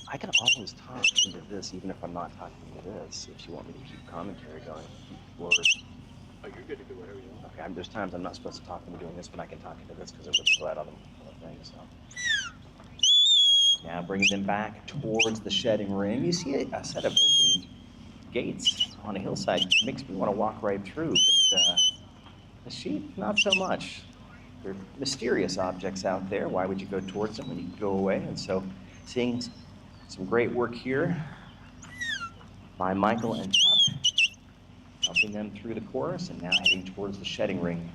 I can always talk into this, even if I'm not talking into this, if you want me to keep commentary going. Or, Oh, you're good to do whatever you want. okay, there's times I'm not supposed to talk into doing this, but I can talk into this because there's a thread on the thing, so. Now bringing them back towards the shedding ring. You see a set of open gates on a hillside. Makes me want to walk right through, but the sheep, not so much. They're mysterious objects out there. Why would you go towards them when you can go away? And so seeing some great work here by Michael and Tup, helping them through the chorus and now heading towards the shedding ring.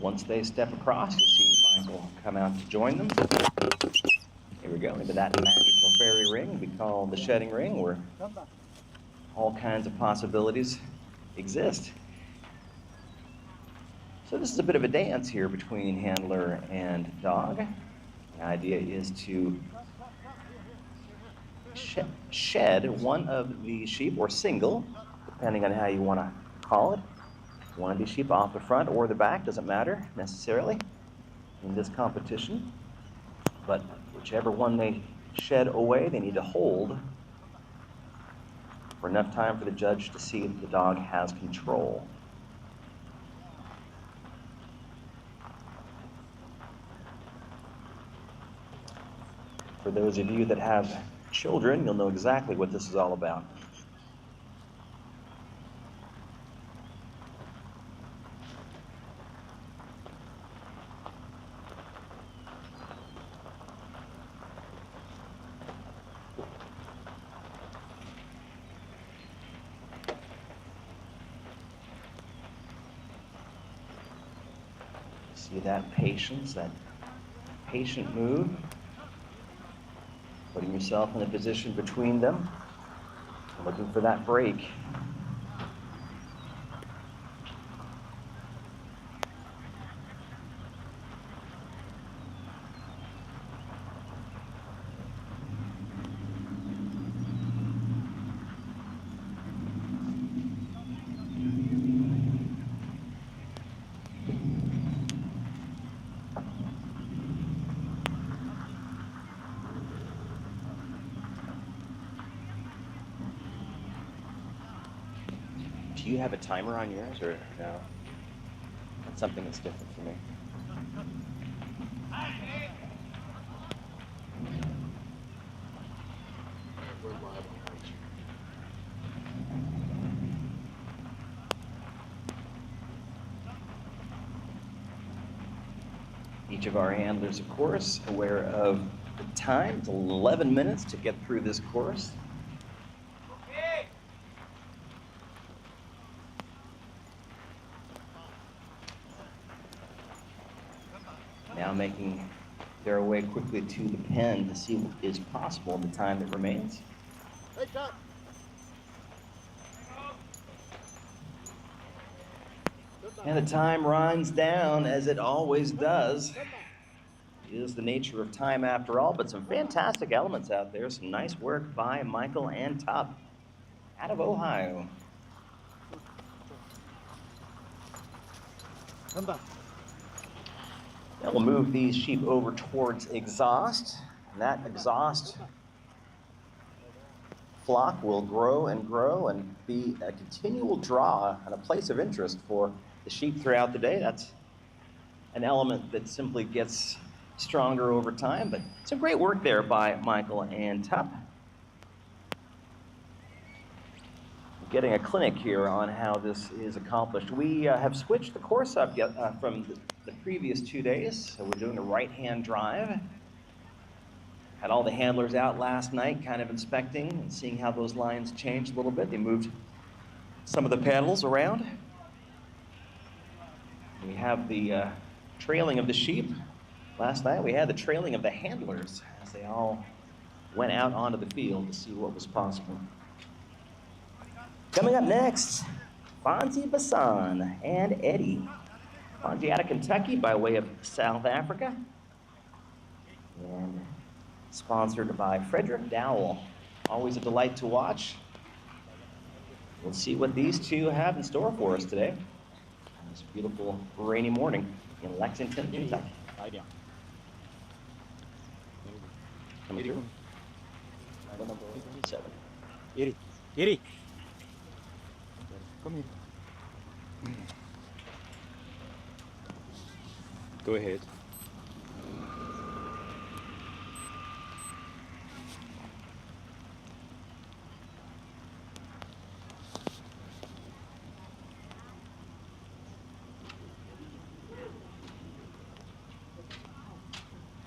Once they step across, you'll see Michael come out to join them. Here we go, into that magical fairy ring we call the shedding ring, where all kinds of possibilities exist. So this is a bit of a dance here between handler and dog. The idea is to shed one of the sheep, or single, depending on how you want to call it. One of these sheep off the front or the back, doesn't matter necessarily in this competition. But whichever one they shed away, they need to hold for enough time for the judge to see if the dog has control. For those of you that have children, you'll know exactly what this is all about. See that patience, that patient move, putting yourself in a position between them, looking for that break. Do you have a timer on yours, or no? That's something that's different for me. We're live on Twitch. Each of our handlers, of course, aware of the time. It's 11 minutes to get through this course. Okay. Now making their way quickly to the pen to see what is possible in the time that remains. Hey, cut. And the time runs down, as it always does. It is the nature of time after all, but some fantastic elements out there. Some nice work by Michael and Tup out of Ohio. Now we'll move these sheep over towards exhaust, and that exhaust flock will grow and be a continual draw and a place of interest for the sheep throughout the day. That's an element that simply gets stronger over time, but some great work there by Michael and Tup. Getting a clinic here on how this is accomplished. We have switched the course up from the previous 2 days, so we're doing a right-hand drive. Had all the handlers out last night kind of inspecting and seeing how those lines changed a little bit. They moved some of the panels around. We have the trailing of the sheep. Last night we had the trailing of the handlers as they all went out onto the field to see what was possible. Coming up next, Fonzie Bassan and Eddie. Fonzie out of Kentucky by way of South Africa. And sponsored by Frederick Dowell. Always a delight to watch. We'll see what these two have in store for us today on this beautiful rainy morning in Lexington, Kentucky. Lie down. Coming through. Rider number 7. Kitty. Kitty. Come here. Go ahead.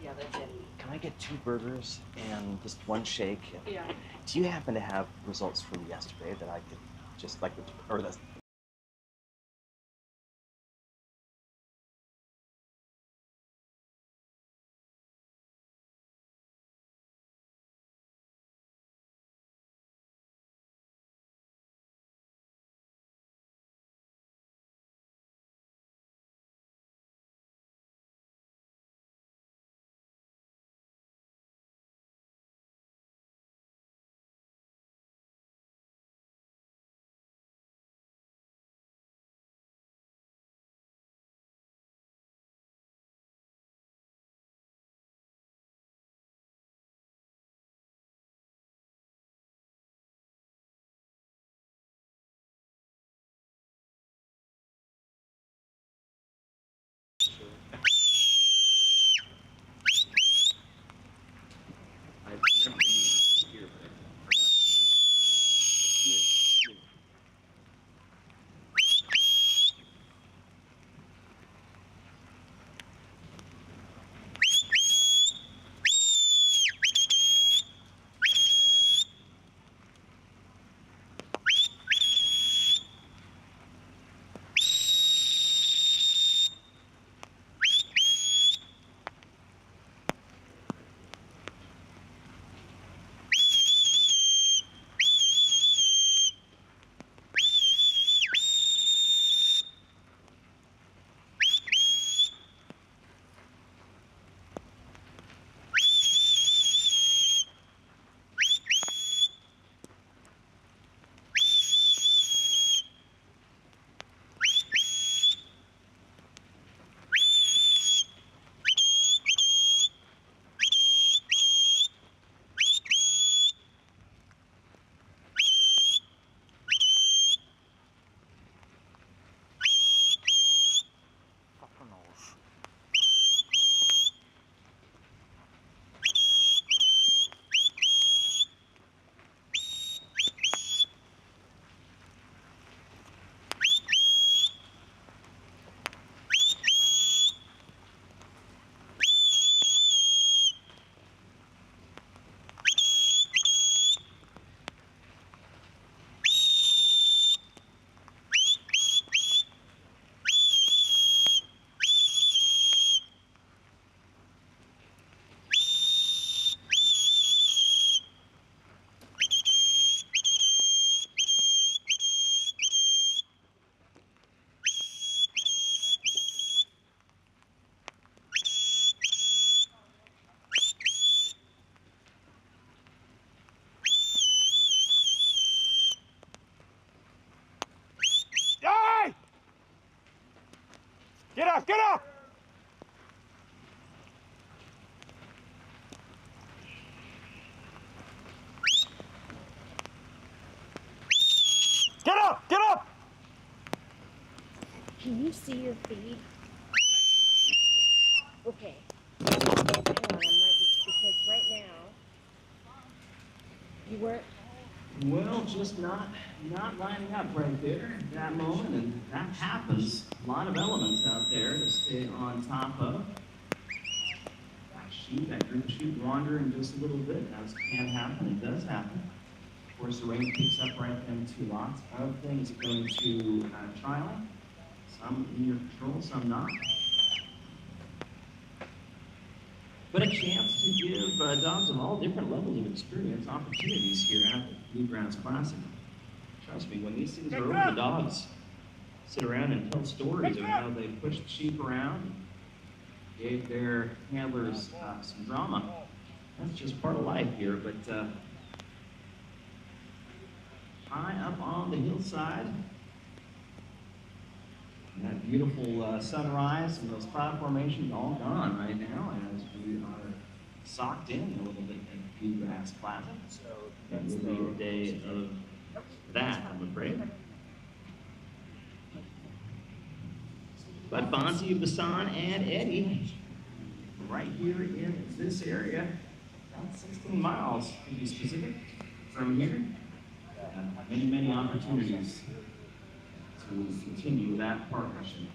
Yeah, that's it. Can I get 2 burgers and just 1 shake? Yeah. Do you happen to have results from yesterday that I could just like, or the I remember you here, but I forgot. Hey! Get up! Get up! Get up! Get up! Can you see your feet? Okay. Hang on, I might be, because right now, you weren't. Well, just not lining up right there at that moment, and that happens. A lot of elements out there to stay on top of. That group sheet wandering just a little bit. That can happen. It does happen. Of course, the rain picks up right into lots of things going to trialing. Some in your control, some not. But a chance to give dogs of all different levels of experience opportunities here at the Bluegrass Classic. Trust me, when these things are over, the dogs sit around and tell stories of how they pushed the sheep around, gave their handlers some drama. That's just part of life here, but high up on the hillside. And that beautiful sunrise and those cloud formations all gone right now as we are socked in a little bit at Bluegrass Classic. So it will be a day of that, I'm afraid. But Fonzie, Bassan, and Eddie, right here in this area, about 16 miles to be specific from here. Many, many opportunities to continue that partnership.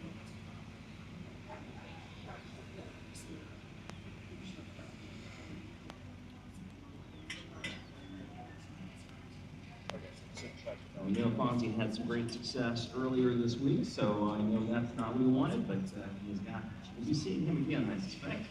We know Fonzie had some great success earlier this week, so I know that's not what we wanted, but we'll be seeing him again, I suspect.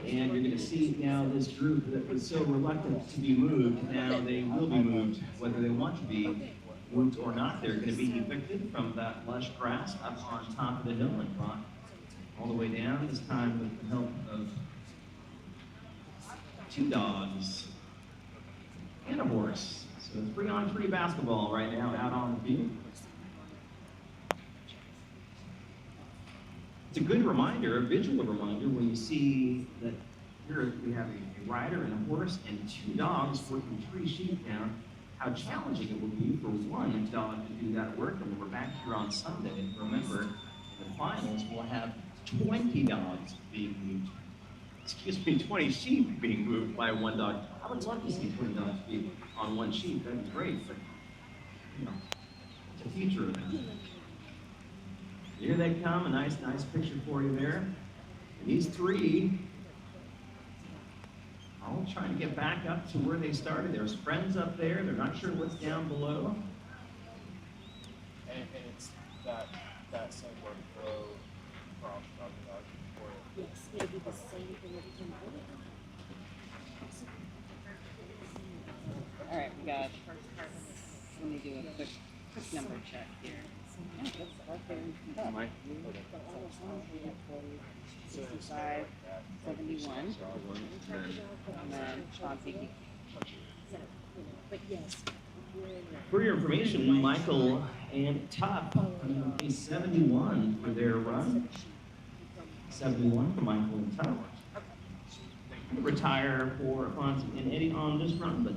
And you're going to see now this group that was so reluctant to be moved, now they will be moved, whether they want to be moved or not. They're going to be evicted from that lush grass up on top of the hill and brought all the way down, this time with the help of 2 dogs and a horse. So 3-on-3 basketball right now out on the field. It's a good reminder, a visual reminder, when you see that here we have a rider and a horse and 2 dogs working 3 sheep down, how challenging it will be for 1 dog to do that work. And we're back here on Sunday. Remember, in the finals, we'll have 20 dogs being moved. Excuse me, 20 sheep being moved by 1 dog. I would love to see 20 dogs be on 1 sheep. That'd be great, but you know, it's a future event. Here they come, a nice picture for you there. And these 3 all trying to get back up to where they started. There's friends up there. They're not sure what's down below. And it's that same word flow from talking about before. Yes, it'll be the same thing every time. All right, we got. Let me do a quick number check here. Yeah, let's start there. 65, 71, and then Chauncey. But yes, For your information, Michael and Tuck a 71 for their run. 71 for Michael and Tuck. Retire for Fonzie and Eddie on this run, but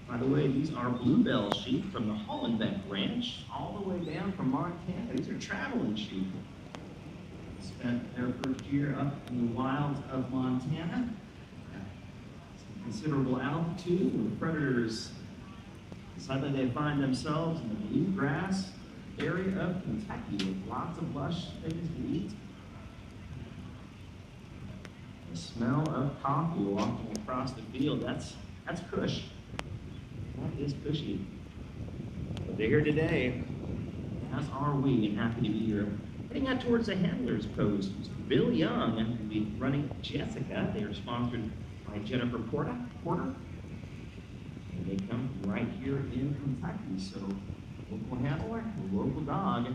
by the way, these are bluebell sheep from the Hollenbeck Ranch, all the way down from Montana. These are traveling sheep. Spent their first year up in the wilds of Montana. Some considerable altitude, and the predators suddenly they find themselves in the bluegrass area of Kentucky with lots of lush things to eat. The smell of coffee walking across the field, that's cush. That is cushy. But they're here today, as are we, and happy to be here. Heading out towards the handler's post, Bill Young will be running Jessica. They are sponsored by Jennifer Porter. And they come from right here in Kentucky. So, local handler, local dog,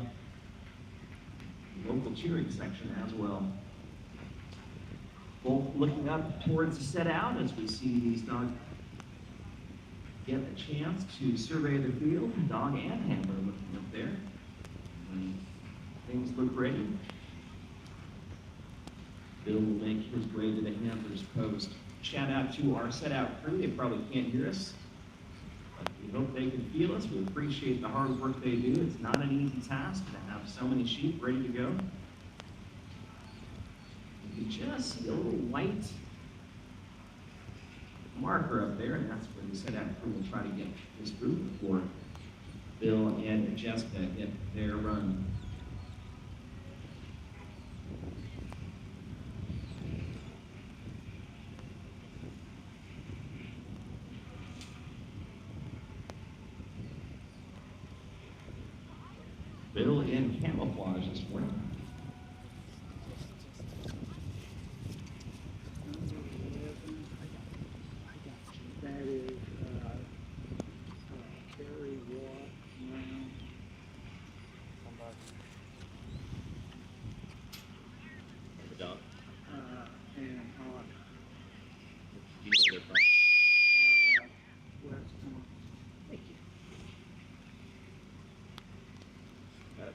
local cheering section as well. Both looking up towards the set out as we see these dogs get a chance to survey the field. Dog and handler looking up there. And things look ready. Bill will make his way to the handler's post. Shout out to our set out crew. They probably can't hear us, but we hope they can feel us. We appreciate the hard work they do. It's not an easy task to have so many sheep ready to go. You can just see a little white marker up there, and that's where the set out crew will try to get this group before Bill and Jessica get their run. Bill in camouflage this morning. That is Kerry, Watt, somebody.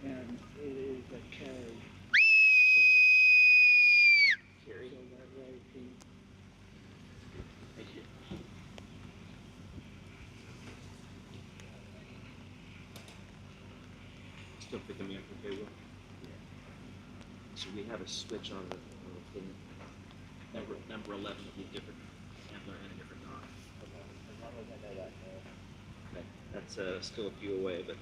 And it is a Kerry. Kerry. So that way he Thank you. Still picking me up from Pickle. So we have a switch on the thing. Number 11 will be a different handler and a different dog. As long as I know that, Okay. That's still a few away, but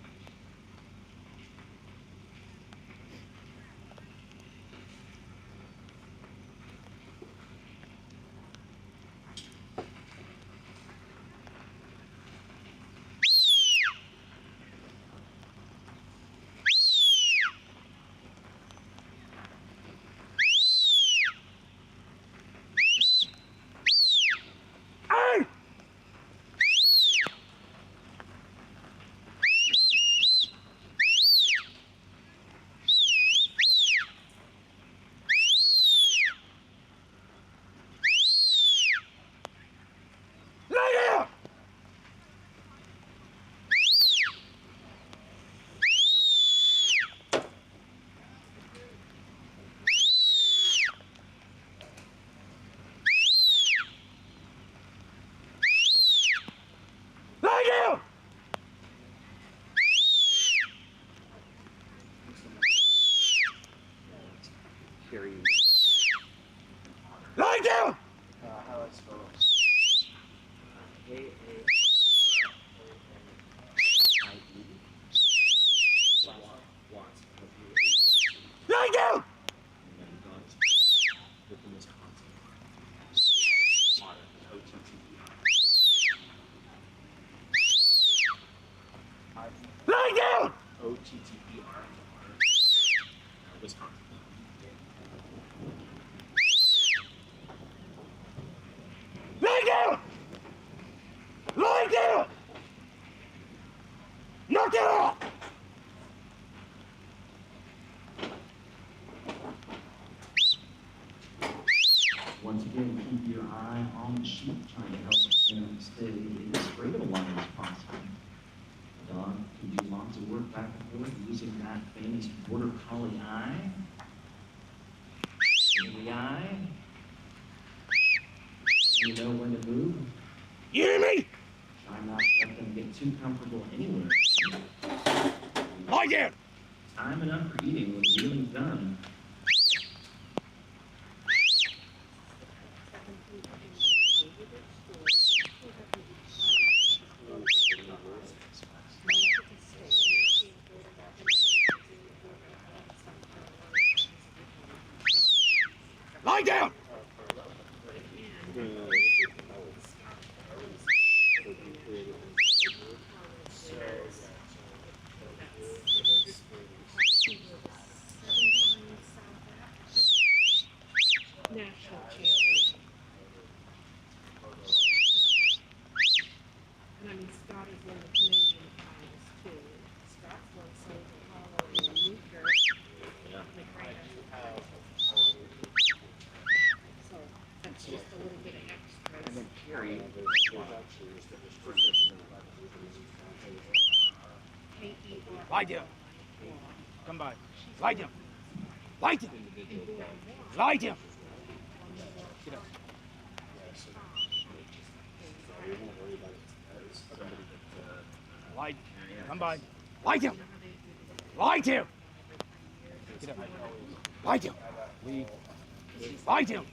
Kerry and Otter. how I spell it. K-A-I-E. Watts. W-A-T-S. And then Guns. Within Wisconsin. Otter. O-T-T-E-R. O-T-T-E-R. Wisconsin. Knock it off! Once again, keep your eye on the sheep, trying to help them stay as straight of a line as possible. The dog can do lots of work back and forth using that famous border collie eye. In the eye. You know when to move. You hear me? Try not to let them get too comfortable anywhere. Lie down! Time enough for eating when dealing's done. Lie down! National champion. And I mean, Scott is one of the Canadian finals too. Scott's won silver, Lyle and Yuker. So that's just a little bit of extra. And then Kerry. K-E-R. Lie down. Come by. Lie down. Lie down. Lie down. Get up. Lie. Come by. Lie down. Lie down. Get up. Lie down. Leave. Lie down.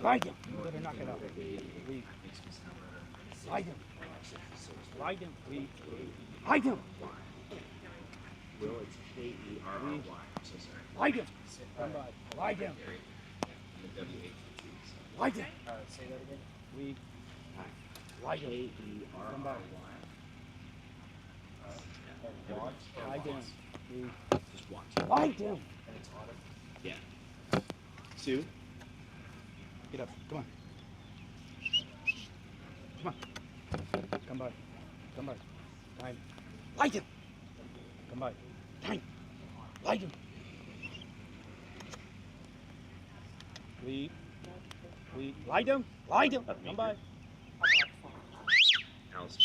Lie down. You better knock it out. Leave. Lie down. Lie down. Leave. Lie down. Will, it's K-E-R-R-Y. I'm so sorry. Lie down. Come by. Lie down. Kerry. And the W-A-T-T. Lie down. say that again. Leave. Lie down. K-E-R-R-Y. And want Lie down. Leave. Just watch. Lie down. and it's Otter. Yeah. Sue? Get up. Come on. Come on. Come by. Come by. Time. Lie down. Come by. Time. Lie down. Leave. Leave. Lie down. Lie down. Come by. Alice.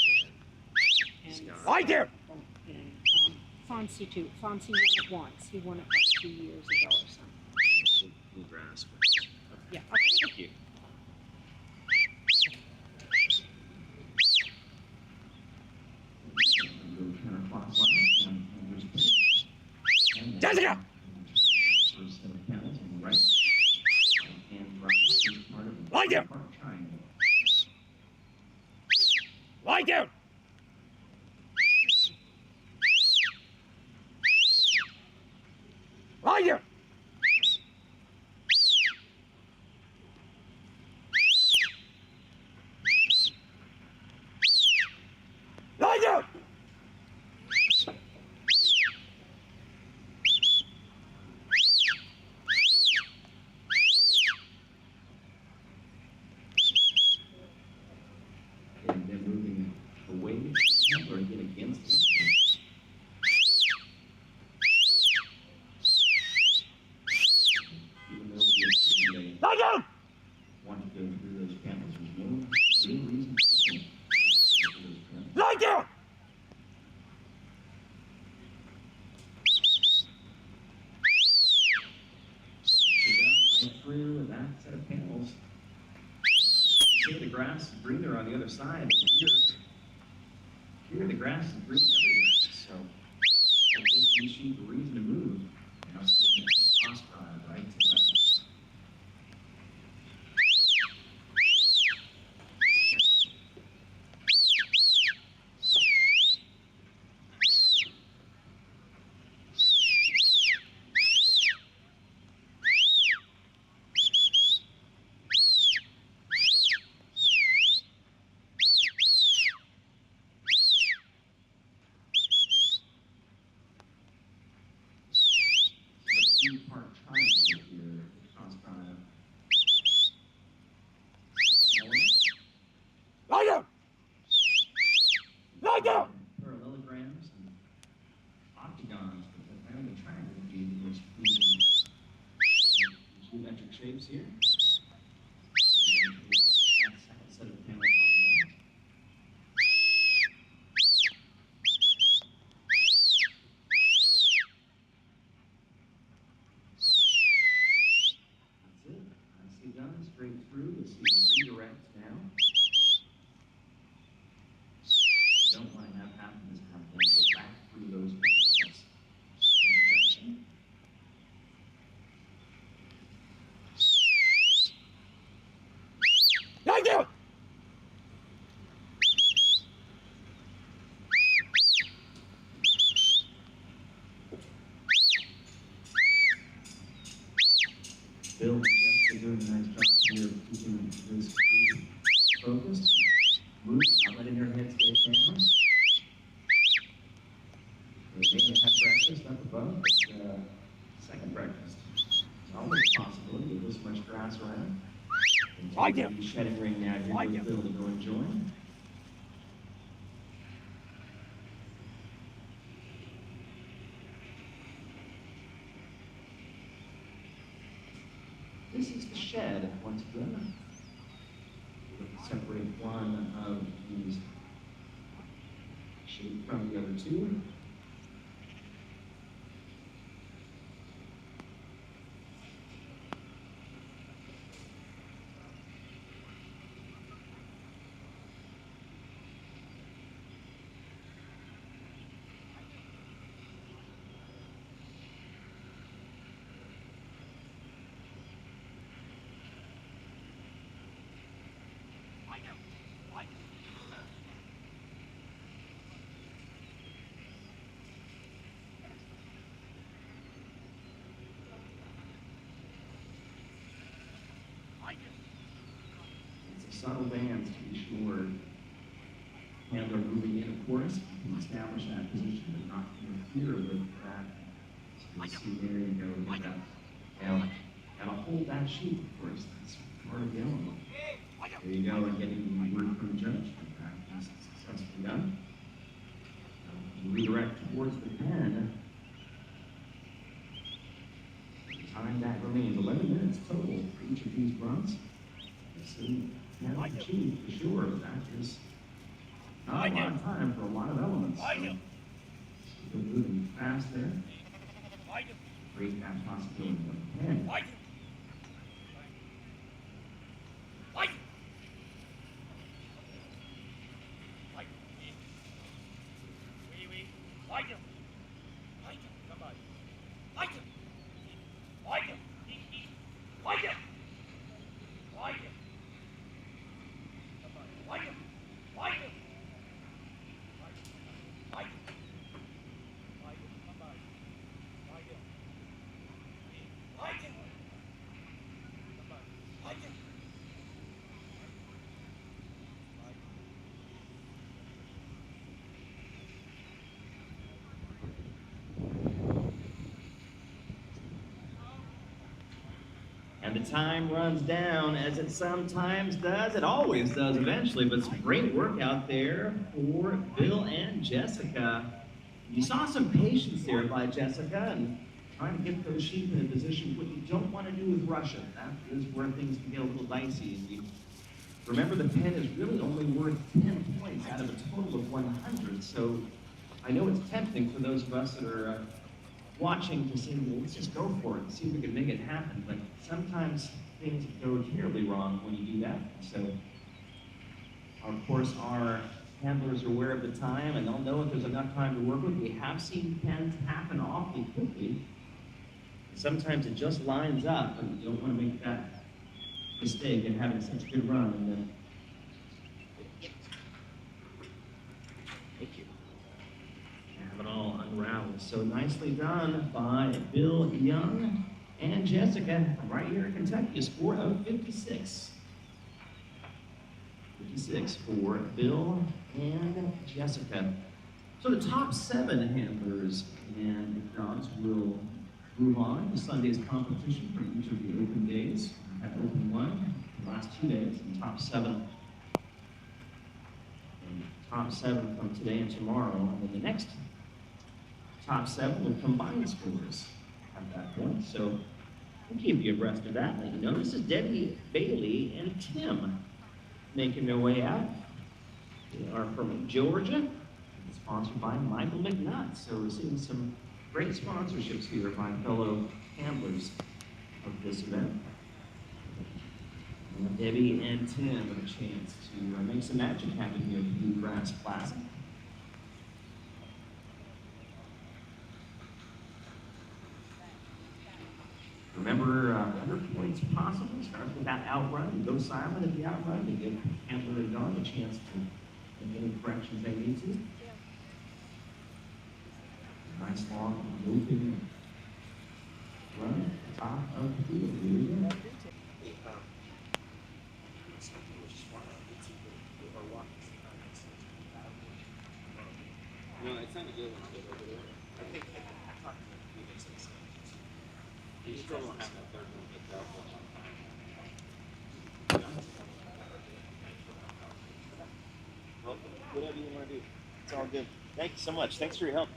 Scott. Lie down. Fonzie too. Fonzie won it once. He won it like 2 years ago or something. Bluegrass. Yeah. Okay. Thank you. Jessica! Lie down! Lie down! Lie down! Lie down! And then moving away from him or again against him. Even though they Lie down! want to go through those panels, there's no real reason for them to go through those panels. Lie down! Right through that set of panels. See the grass is greener on the other side. And here the grass is green everywhere. So that gives these sheep a reason to move. Now setting up the cross drive right to left. Three-part triangle here, cross drive. Lie down! Lie down! Parallelograms and octagons, but the kind of triangle would be the most pleasing geometric shapes here. That second set of panels on the left. That's it. Nicely done. Straight through. You'll see the redirect now. Don't want to have happen is have them go back through those panels. Rejection. Lie down! Bill and Jessica doing a nice job here of keeping this group focused. Moving, not letting their heads get down. They may have had breakfast up above, but second breakfast. It's always a possibility with this much grass around. Lie down. The shedding ring now here Lie with down. Bill to go and join. This is the shed once again. We'll separate one of these sheep from the other two. It's a subtle dance to be sure. Handler moving in, of course, you can establish that position but not interfere with that. So you see there you go, with that. Now hold that sheep, of course, that's part of the element. There you go, and getting the word from the judge. That is successfully done. Redirect towards the pen. Time that remains 11 minutes total for each of these runs. So, now achieved for sure, but that is not a lot of time for a lot of elements. So, Still moving fast there. Great that possibility. Pen. And the time runs down, as it sometimes does. It always does eventually, but some great work out there for Bill and Jessica. You saw some patience there by Jessica and trying to get those sheep in a position. What you don't want to do is rush them. That is where things can get a little dicey. And you remember, the pen is really only worth 10 points out of a total of 100. So I know it's tempting for those of us that are watching to say, well, let's just go for it and see if we can make it happen. But sometimes things go terribly wrong when you do that. So, of course, our handlers are aware of the time, and they'll know if there's enough time to work with. We have seen pens happen awfully quickly. Sometimes it just lines up, and you don't want to make that mistake in having such a good run. And then, thank you. Have it all unraveled. So nicely done by Bill Young and Jessica right here in Kentucky. A score of 56. 56 for Bill and Jessica. So the top 7 handlers and dogs will move on to Sunday's competition for each of the open days. We had open 1 the last 2 days, and top 7. And top 7 from today and tomorrow, and then the next top 7 will combine scores at that point. So we'll keep you abreast of that. Let you know, this is Debbie, Bailey, and Tim making their way out. They are from Georgia, sponsored by Michael McNutt. So we're seeing some great sponsorships here by fellow handlers of this event. And Debbie and Tim have a chance to make some magic happen here at the Bluegrass Classic. Remember, 100 points possible. Starts with that outrun. You go silent at the outrun to give handler and dog a chance to make any corrections they need to. Nice long moving run at the top of the field. Here we go. No, it's not a good one over there. I think I talked to him a few days ago. You still don't have that third one picked out. Well, whatever you want to do. It's all good. Thank you so much. Thanks for your help.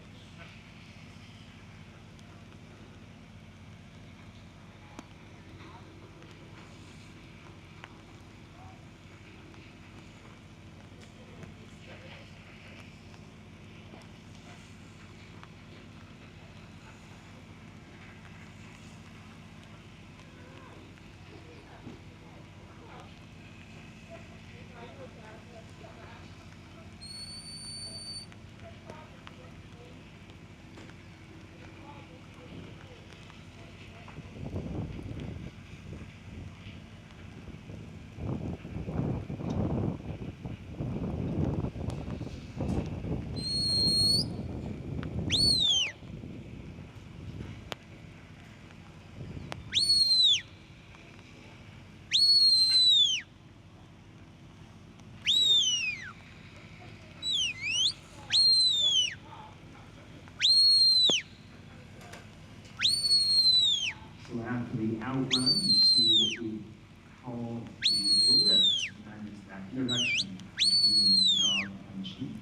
So after the outrun, you see what we call the lift. That is that introduction between the dog and the sheep.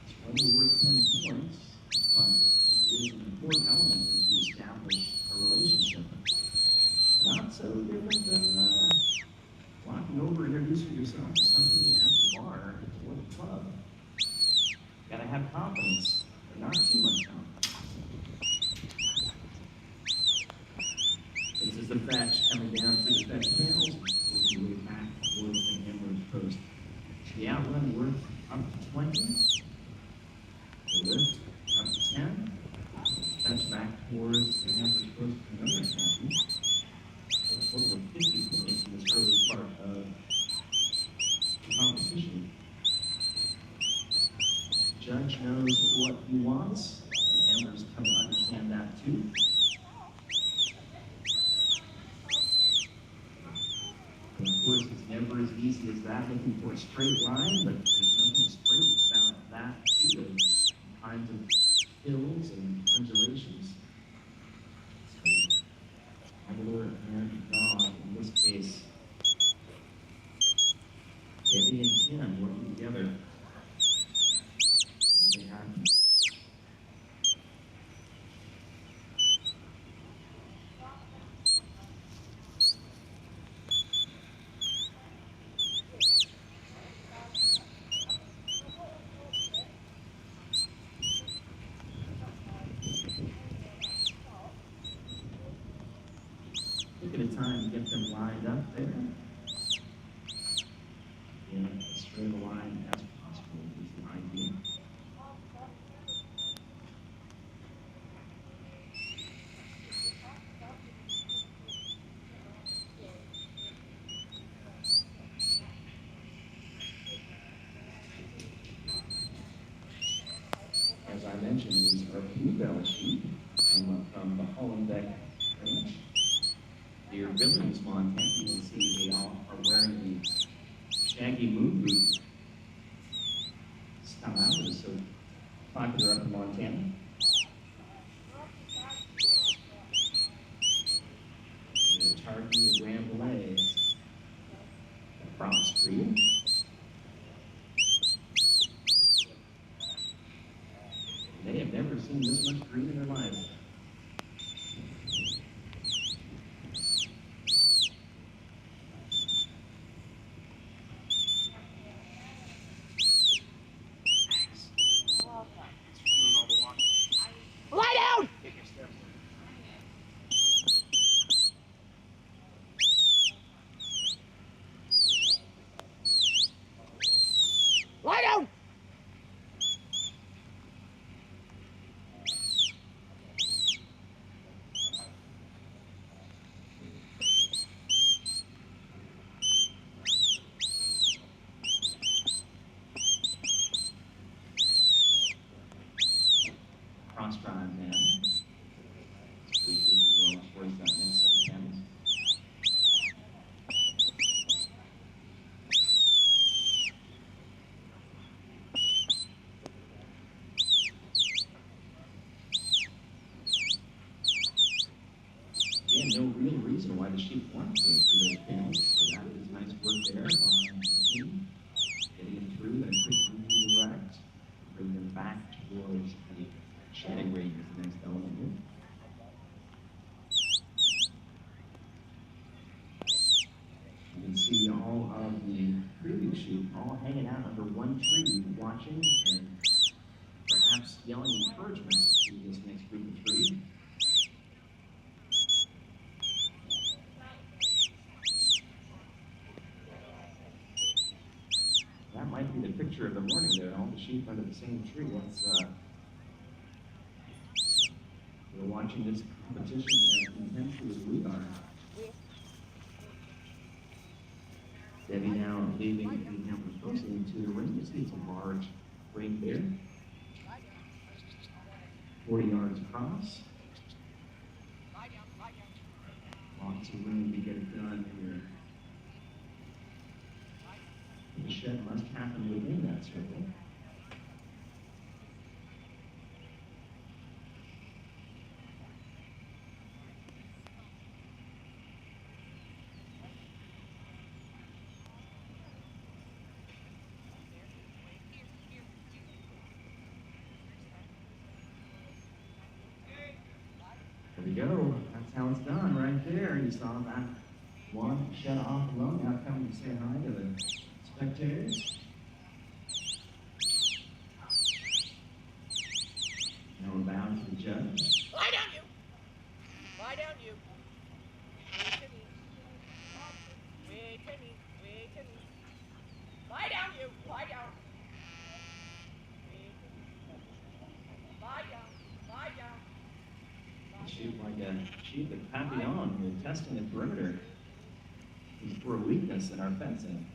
It's only worth 10 points, but it is an important element as you establish a relationship. Not so different than walking over and introducing yourself to somebody at the bar or the club. count. This is the fetch coming down through the fetch panels, working way back towards the handler's post. The outrun worth up to 20. The lift up to 10. Fetch back towards the handler's post for another 10. A total of 50 points in this early part of the competition. Judge knows what he wants. The handlers come to understand that too. And of course, it's never as easy as that, looking for a straight line, but there's nothing straight about that field. All kinds of hills and undulations. So, handler and dog, in this case, Debbie and Tim working together. Make it happen. Taking the time to get them lined up there. And as straight a line as possible is the idea. As I mentioned, these are bluebell sheep from the Hollenbeck range. Near Billings, Montana, you can see they all are wearing the shaggy moon boots. Style out is so popular up in Montana. The Targhee and Rambouillet, a cross breed. They have never seen this much green in their lives. Lie down! Lie down! Cross drive now. Squeaking well towards that next set of panels. Again, no real reason why the sheep want to go through those panels, so that is nice work there by the team. Getting them through, then quickly redirect, bring them back towards the shedding range is the next element here. You can see all of the previous sheep all hanging out under one tree, watching and perhaps yelling encouragements to this next group of three. That might be the picture of the morning there, all the sheep under the same tree. We're watching this competition as intensely as we are. Debbie now leaving the handler's post into the ring. You see it's a large ring there. 40 yards across. Lots of room to get it done here. The shed must happen within that circle. There we go. That's how it's done right there. You saw that one shed off alone, now coming to say hi to the spectators. Now we're back judge. Lie down, you! Lie down, you! Wait to me. Wait to me. Lie down, you! Lie down! Wait to me. Lie down. Lie down. Sheep like a sheep at Papillon. We're testing the perimeter for a weakness in our fencing.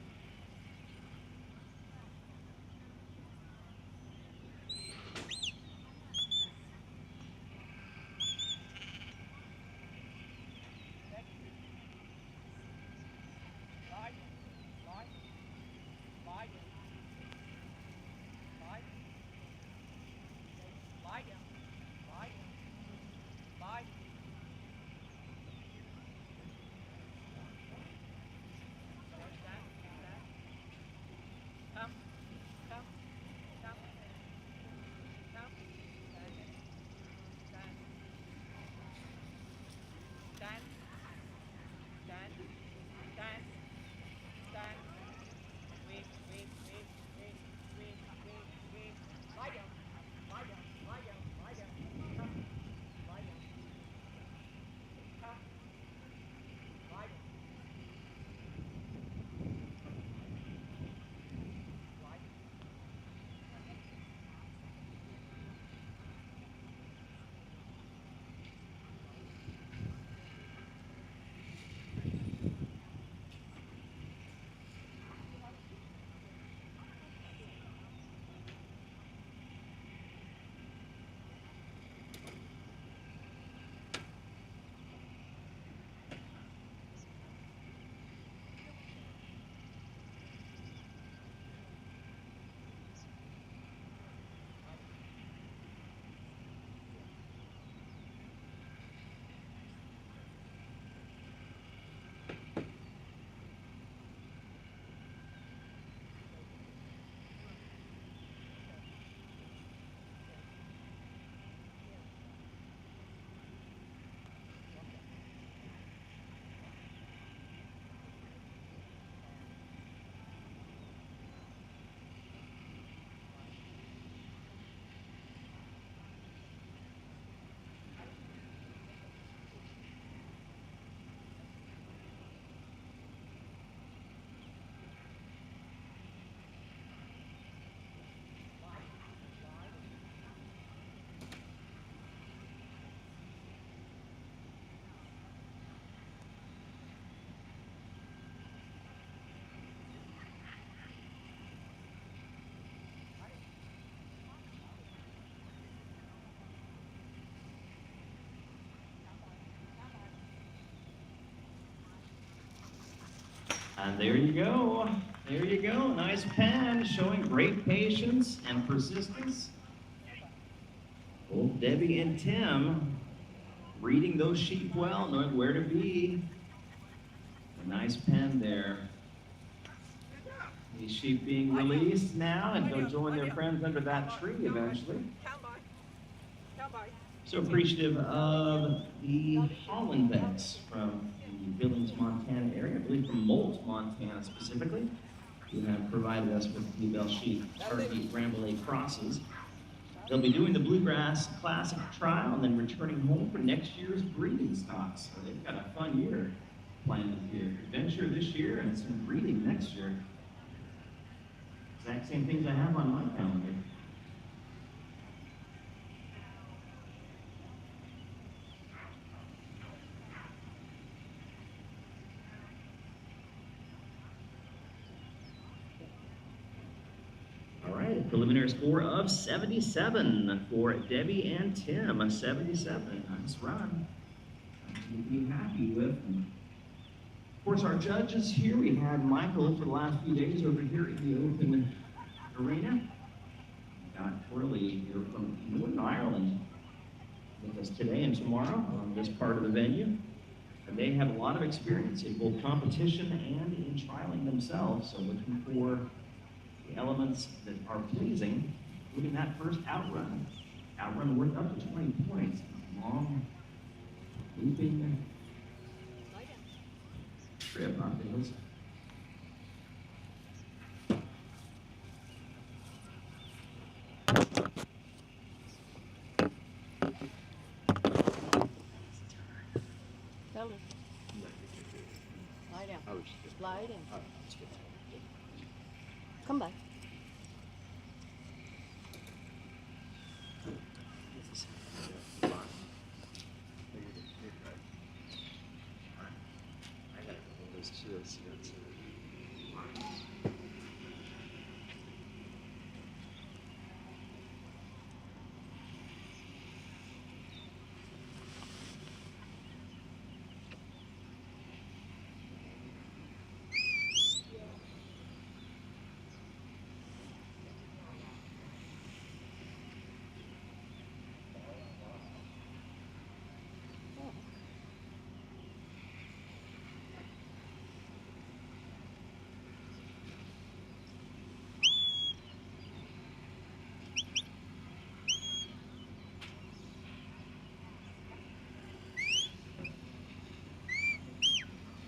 And there you go. There you go. Nice pen showing great patience and persistence. Both Debbie and Tim reading those sheep well, knowing where to be. A nice pen there. These sheep being released now and go join their friends under that tree eventually. So appreciative of the Hollenbecks from the Billings, Montana area, I believe from Molt, Montana specifically, who have provided us with bluebell sheep, turkey, Rambouillet crosses. They'll be doing the Bluegrass Classic trial and then returning home for next year's breeding stocks. So they've got a fun year planned here. Adventure this year and some breeding next year. Exact same things I have on my calendar. All right, preliminary score of 77 for Debbie and Tim. A 77, nice run. Something to be happy with. And of course, our judges here, we had Michael for the last few days over here in the open arena. Got Twirly here from Northern Ireland with us today and tomorrow on this part of the venue. And they have a lot of experience in both competition and in trialing themselves. So looking for the elements that are pleasing, including that first outrun. Outrun worth up to 20 points. Long, looping trip on the hills. Fellas, lie down. I was just Lie down. that's good. Come by. I got a couple of those too. So that's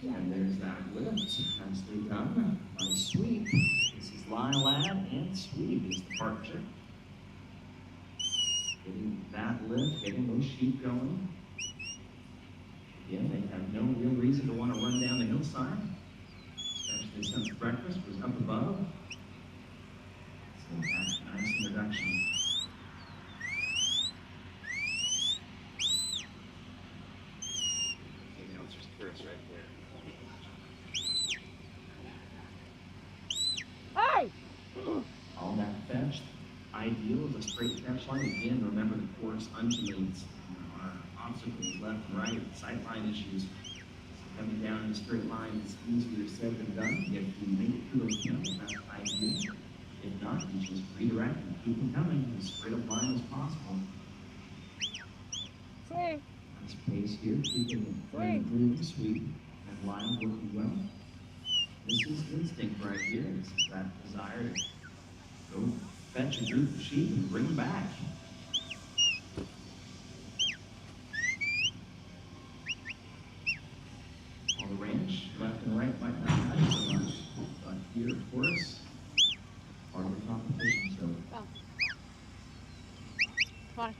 And there's that lift. Nicely done by Sweep. This is Lyle and Sweep is the partnership. Getting that lift, getting those sheep going. Again, they have no real reason to want to run down the hillside, especially since breakfast was up above. So that's a nice introduction. the announcer's curse right there. Hey! All that fetched. Ideal is a straight fetch line. Again, remember the course undulates. Our obstacles left and right, sightline issues. So coming down in a straight line is easier said than done. If you make it through those channels, that's ideal. If not, you just redirect and keep them coming as straight up line as possible. Sweep. Nice pace here, keeping it moving, Sweep, and line working well. This is instinct right here. This is that desire to go fetch a group of sheep and bring them back. On the ranch, left and right might not matter so much, but here, of course, part of the competition, so Come. Come on.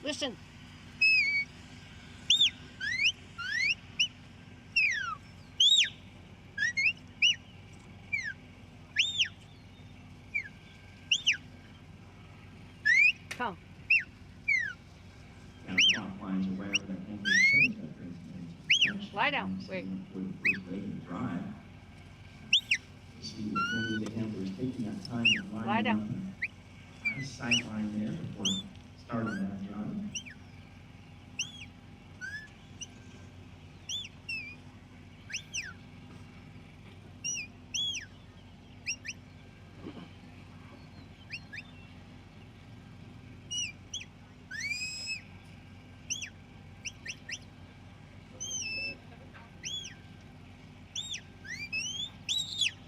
Listen. Come. counterclockwise or wherever that handle shows that transmission. Lie down. Wait. For the first leg of the drive. See if maybe the handler is taking that time to line Lie down. up a nice sight line there before starting that drive.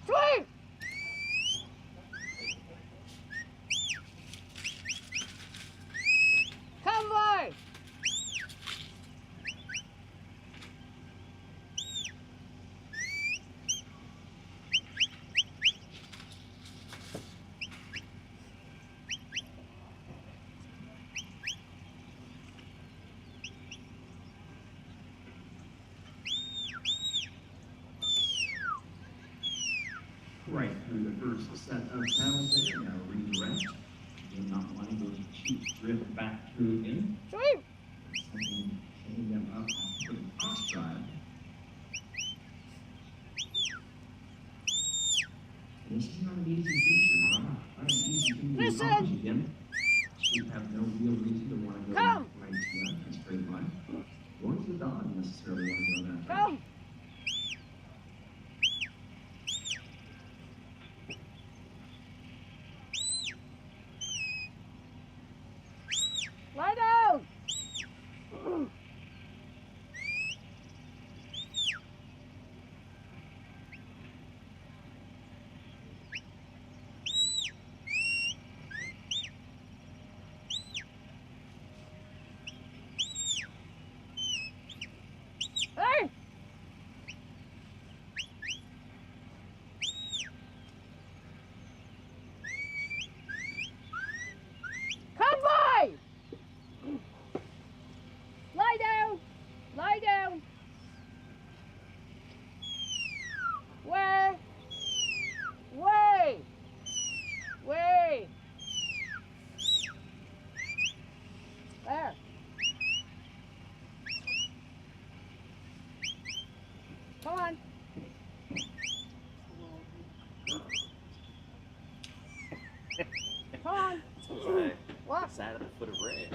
Sweep. Come by. Right through the first set of saddles there. Now redirect. Again, not wanting those cheap drift back through again. Sweep. Sending them up for the cross drive. This is not an easy feature, not an easy thing to Listen. accomplish again. Sheep have no real reason to want to go Come. right to left in a straight line. Nor does the dog necessarily want to go that way. Come. Lie down. Hey! Come on. What? Sat at the foot of Ray.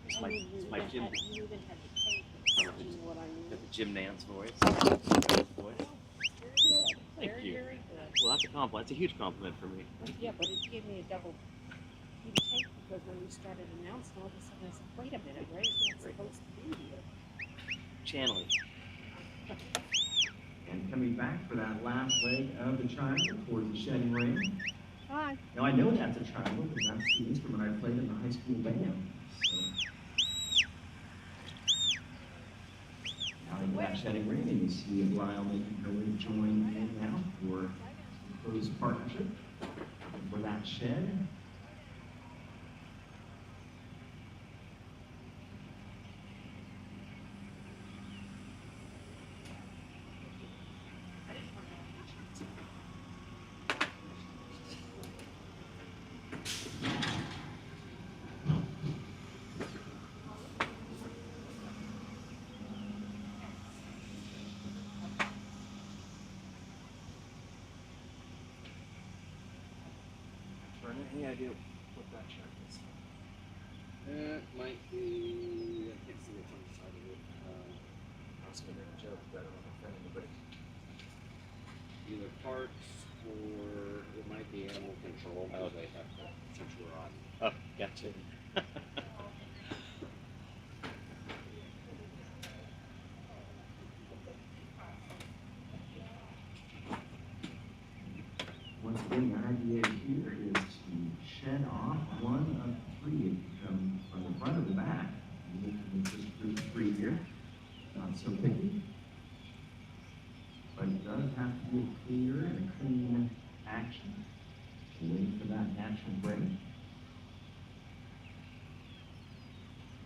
It's my gym. You even had the tape. You know what I mean? Got the Jim Nance voice. Thank Very, you. very good. Well, that's a compliment. That's a huge compliment for me. Yeah, but it gave me a double take because when you started announcing, all of a sudden I said, wait a minute, Ray's not supposed to be here. Channeling. And coming back for that last leg of the triangle towards the shedding ring. Hi. Now I know that's a triangle because that's the instrument I played in the high school band. So now into that shedding ring, and you see Lyle making her way to join in now for a close partnership for that shed. Any idea what that check is? It might be. I can't see what's on the side of it. I was going to make a joke, but I don't know if anybody. Either parts or it might be animal control. Oh, they have to since we're on. Oh, gotcha. Once again, the idea here is to shed off one of three from the front or the back. And this group three here, not so picky. But it does have to be a clear and a clean action. Waiting for that natural break.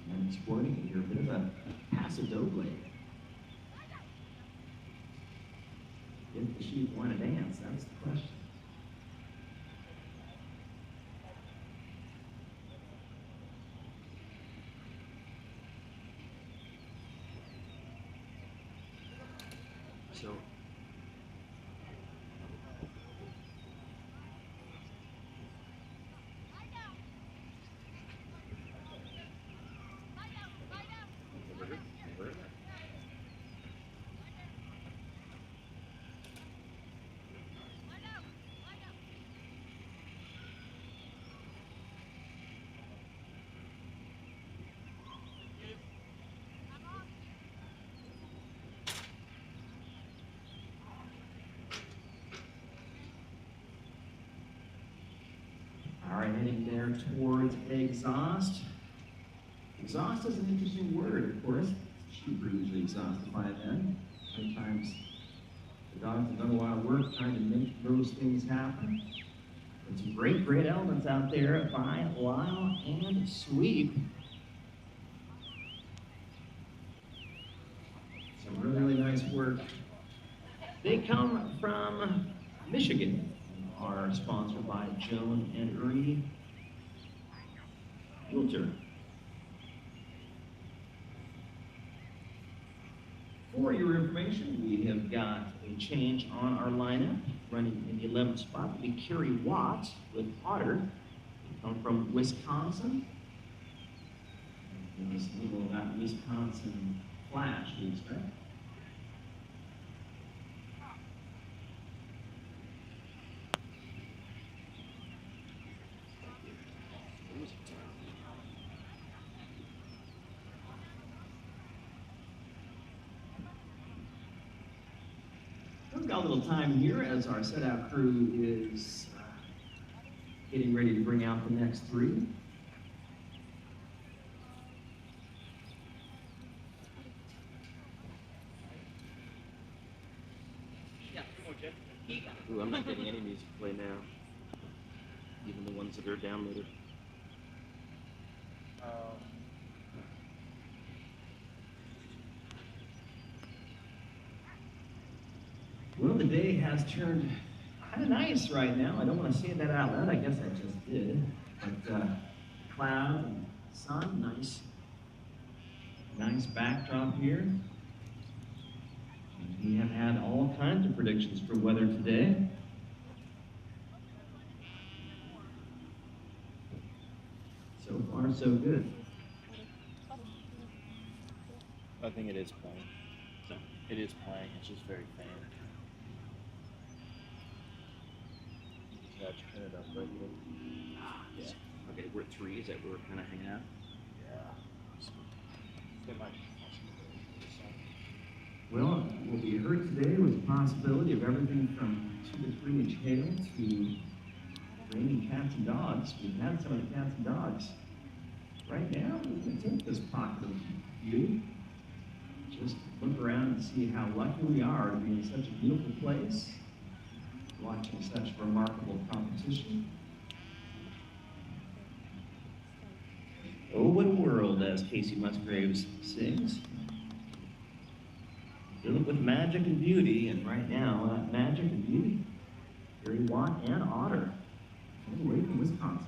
And exploiting here a bit of a passive doble. If the sheep want to dance, that's the question. So, All right, heading there towards exhaust. Exhaust is an interesting word, of course. Sheep are usually exhausted by then. Sometimes the dogs have done a lot of work trying to make those things happen. But some great, great elements out there by Lyle and Sweep. Some really, really nice work. They come from Michigan. Are sponsored by Joan and Ernie Yuker. For your information, we have got a change on our lineup. Running in the 11th spot will be Kerry Watt with Otter. They come from Wisconsin. And this little that Wisconsin flash, we expect. We've got a little time here as our set-out crew is getting ready to bring out the next three. ooh, I'm not getting any music play now. Even the ones that are downloaded. Well, the day has turned kind of nice right now. I don't want to say that out loud. I guess I just did. But cloud and sun, nice backdrop here. And we have had all kinds of predictions for weather today. So far, so good. I think it is playing. It is playing. It's just very faint. Just turn it up right here. Yeah. Okay, we're at 3. Is that where we're kind of hanging out? They might. Well, what we heard today was a possibility of everything from 2 to 3 inch hail to raining cats and dogs. We've had some of the cats and dogs. Right now, we can take this pocket of beauty, just look around and see how lucky we are to be in such a beautiful place, watching such remarkable competition. Oh, what a world, as Casey Musgraves sings. Filled with magic and beauty, and right now, that magic and beauty, Kerry, and Otter, all the way from Wisconsin.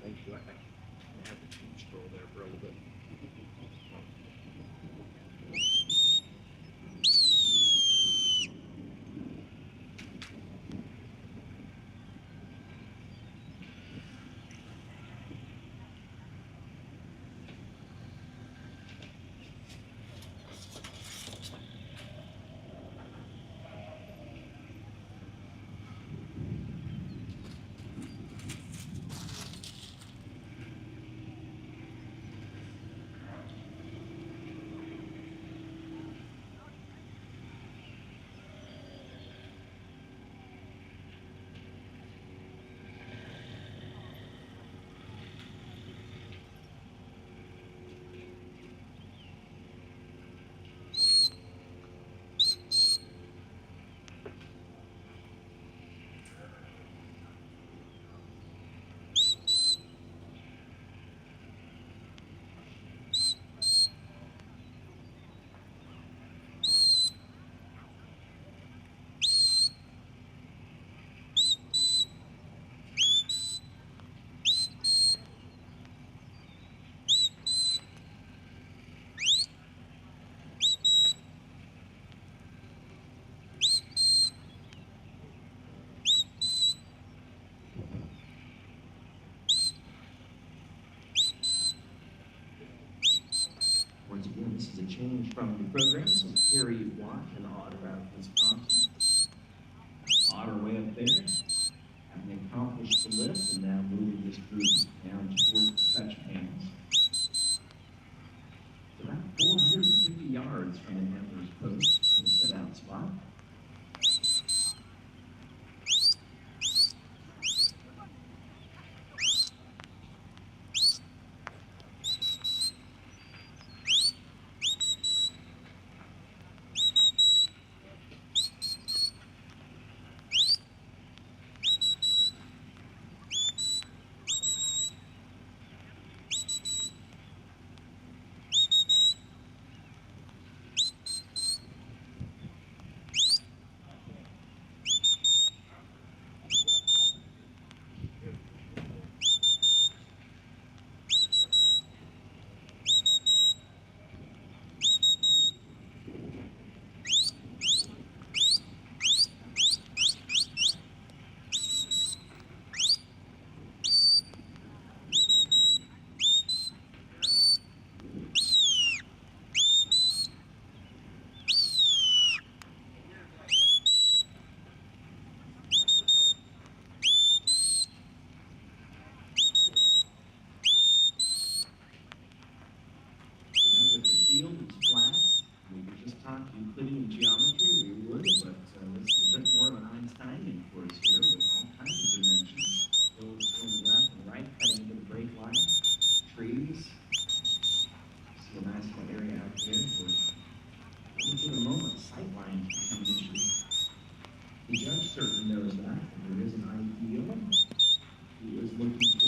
Thank you. I have the team scroll there for a little bit. Once again, this is a change from the program. So Kerry and Otter out of Wisconsin. Otter way up there, having accomplished the lift, and now moving this group down towards the stretch panels. It's about 450 yards from the Antlers post in the set-out spot.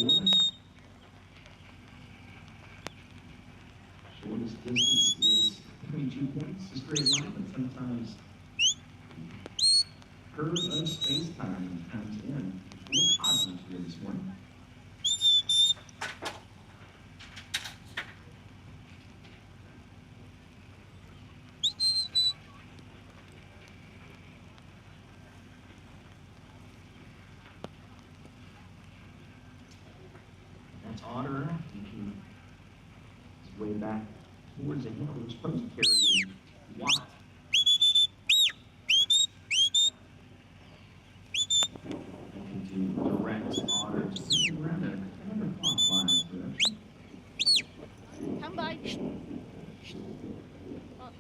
course. Shortest distance is between 2 points, a straight line, but sometimes curve of space-time comes in. A little positive here this morning. That's Otter making his way back towards the hill. It was supposed to carry Watt. Looking to direct Otter to around a counterclockwise direction. Come by. Oh,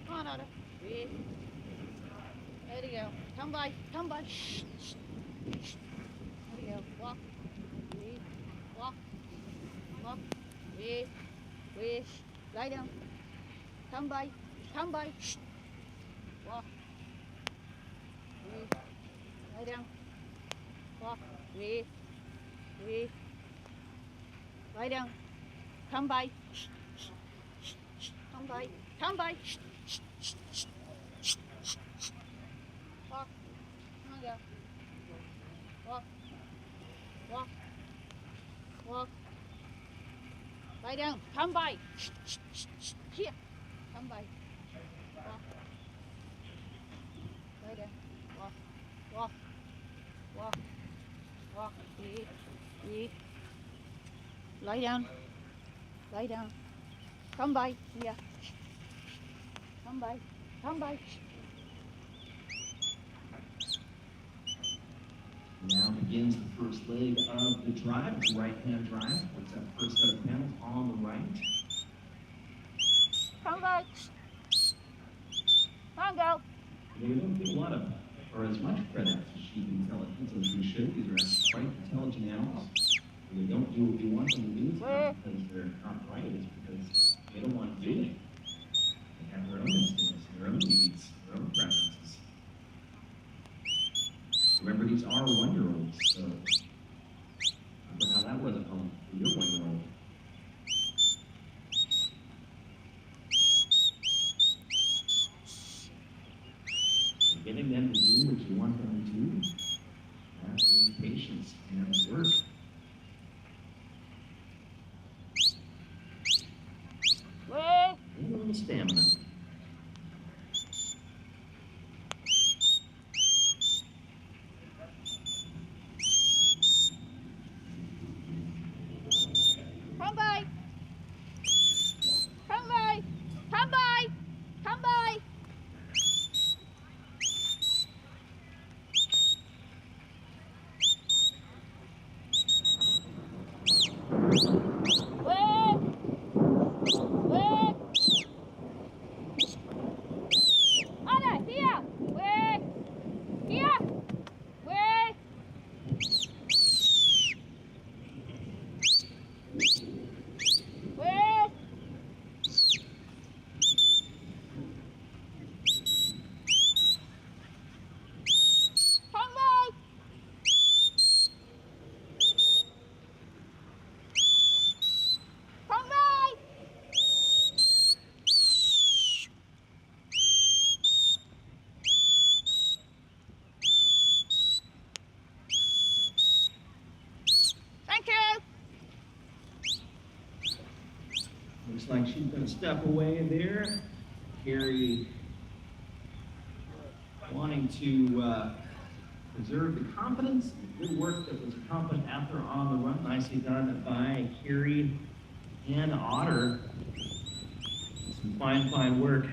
come on, Otter. There you go. Come by. Come by. There you go. Walk. Walk. Walk. Wish. Lie down. Come by. Come by. Walk. Lie down. Walk. Lie down. Come by. Come by. Come by. Walk. Come on, go. Walk. Walk. Walk. Lie down. Come by. Here. Come by. Walk. Lie down. Walk. Walk. Walk. Walk. Eat. Lie down. Lie down. Come by. Here. Come by. Come by. Now begins the first leg of the drive. It's a right-hand drive. It's that first set of panels on the right. Come by. Come on, go. They don't get a lot of, or as much credit to sheep intelligence as we should. These are quite intelligent animals. They don't do what we want them to do. It's not because they're not right. It's because they don't want to do it. They have their own instincts, their own needs, their own preferences. Remember, these are 1-year-olds, so remember how that was at home for your 1-year-old. And getting them to do what you want them to do, that is patience and work. And a little stamina. Come by. Come by. Come by. Come by. Anna, here. Wait. Here. Wait. Wait. Come by. Come by. Thank you. Looks like she's going to step away there. Kerry wanting to preserve the confidence. Good work that was accomplished after on the run. Nicely done by Kerry and Otter. Some fine work.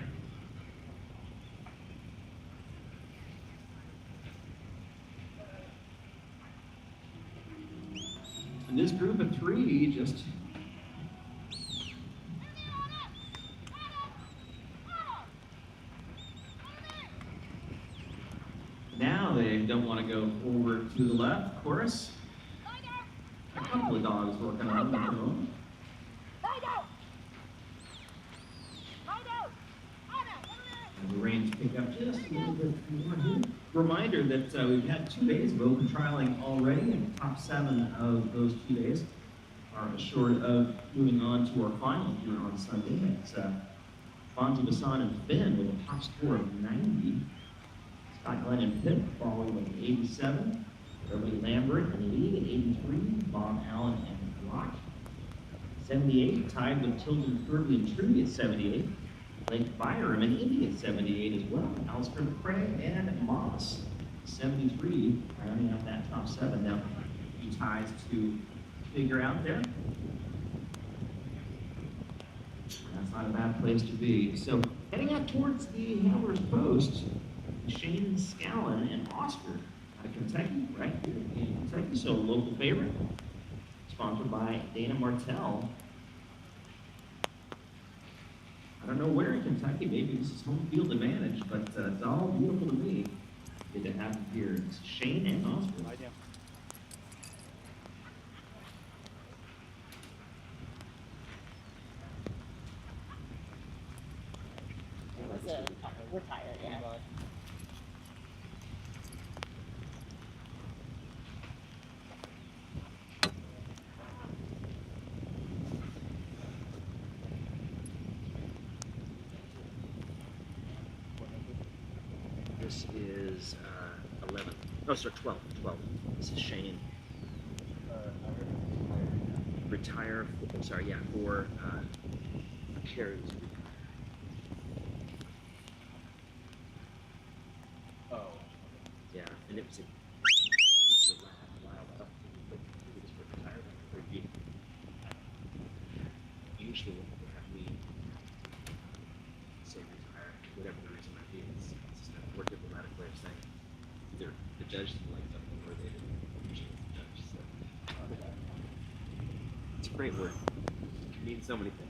And this group of 3 just now they don't want to go forward to the left, of course. A couple of dogs working on their own. Lie down. Lie down. Anna, And the reins things pick up just a little bit more here. Reminder that we've had 2 days of open trialing already, and the top 7 of those 2 days are assured of moving on to our final here on Sunday. It's Fonzie Bassan and Finn with a top score of 90. Scott Glenn and Pitt following with an 87. Beverly Lambert and Lee at 83. Bob Allen and Rock 78. Tied with Tilden Kirby and Trudy at 78. Blake Byram and Indy at 78 as well. Alistair Craig and Moss 73, rounding out that top 7. Now, a few ties to figure out there. That's not a bad place to be. So, heading out towards the Hammer's Post, Shane Scallon and Oscar out of Kentucky, right here in Kentucky. So, local favorite, sponsored by Dana Martell. I don't know where in Kentucky, maybe this is home field advantage, but it's all beautiful to me. Good to have them here. It's Shane and Oscar. Lie down. We're tired, yeah. This is 11. No, sorry, 12. 12. This is Shane. Retire. I'm sorry, yeah, for Kerry's. Oh. Yeah, and it was a Lyle up, but it was for retirement. Usually when we say retire, whatever the reason might be, it's just a more diplomatic way of saying either the judge didn't like something or they didn't usually the judge. So it's a great word. It can mean so many things.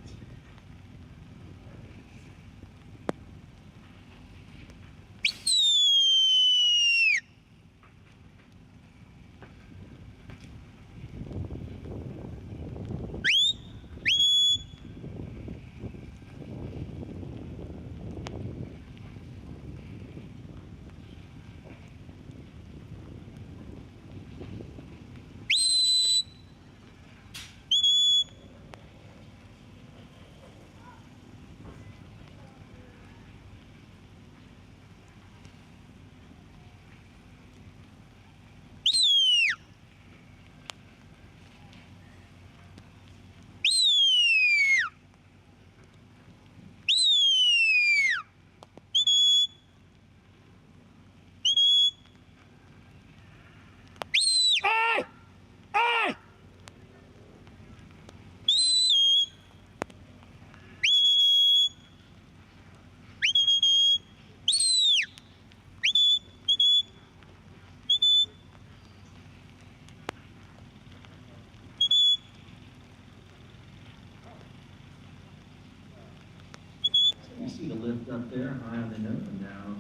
You see the lift up there, high on the note, and now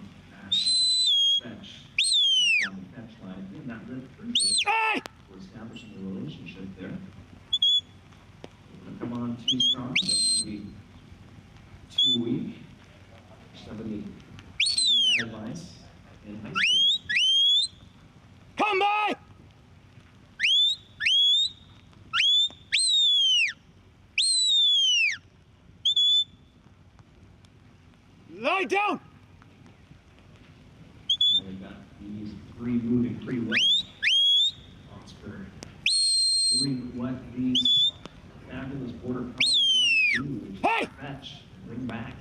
fetch. On the fetch line, again, that lift through. We're establishing a relationship there. Come on too strong, don't want to be too weak. Somebody giving me that advice in high school. Come by! Lie down! Now we've got these 3 moving pretty well. Oscar doing what these fabulous border collies love to do, which is Hey! fetch, bring back.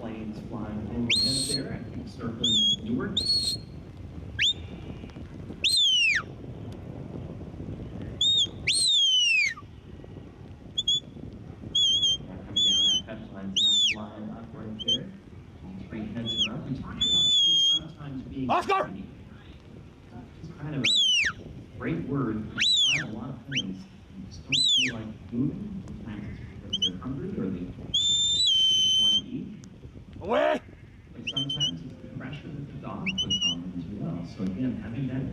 Planes flying overhead there, I think circling Newark. Coming down that fetch line, nice line up right there. All 3 heads are up. We talked about sheep sometimes being Oscar! greedy. It's kind of a great word. They try a lot of things. They just don't feel like moving. Sometimes it's because they're hungry or they just want to eat. Away! But sometimes it's the pressure that the dog puts on them as well. So again, having that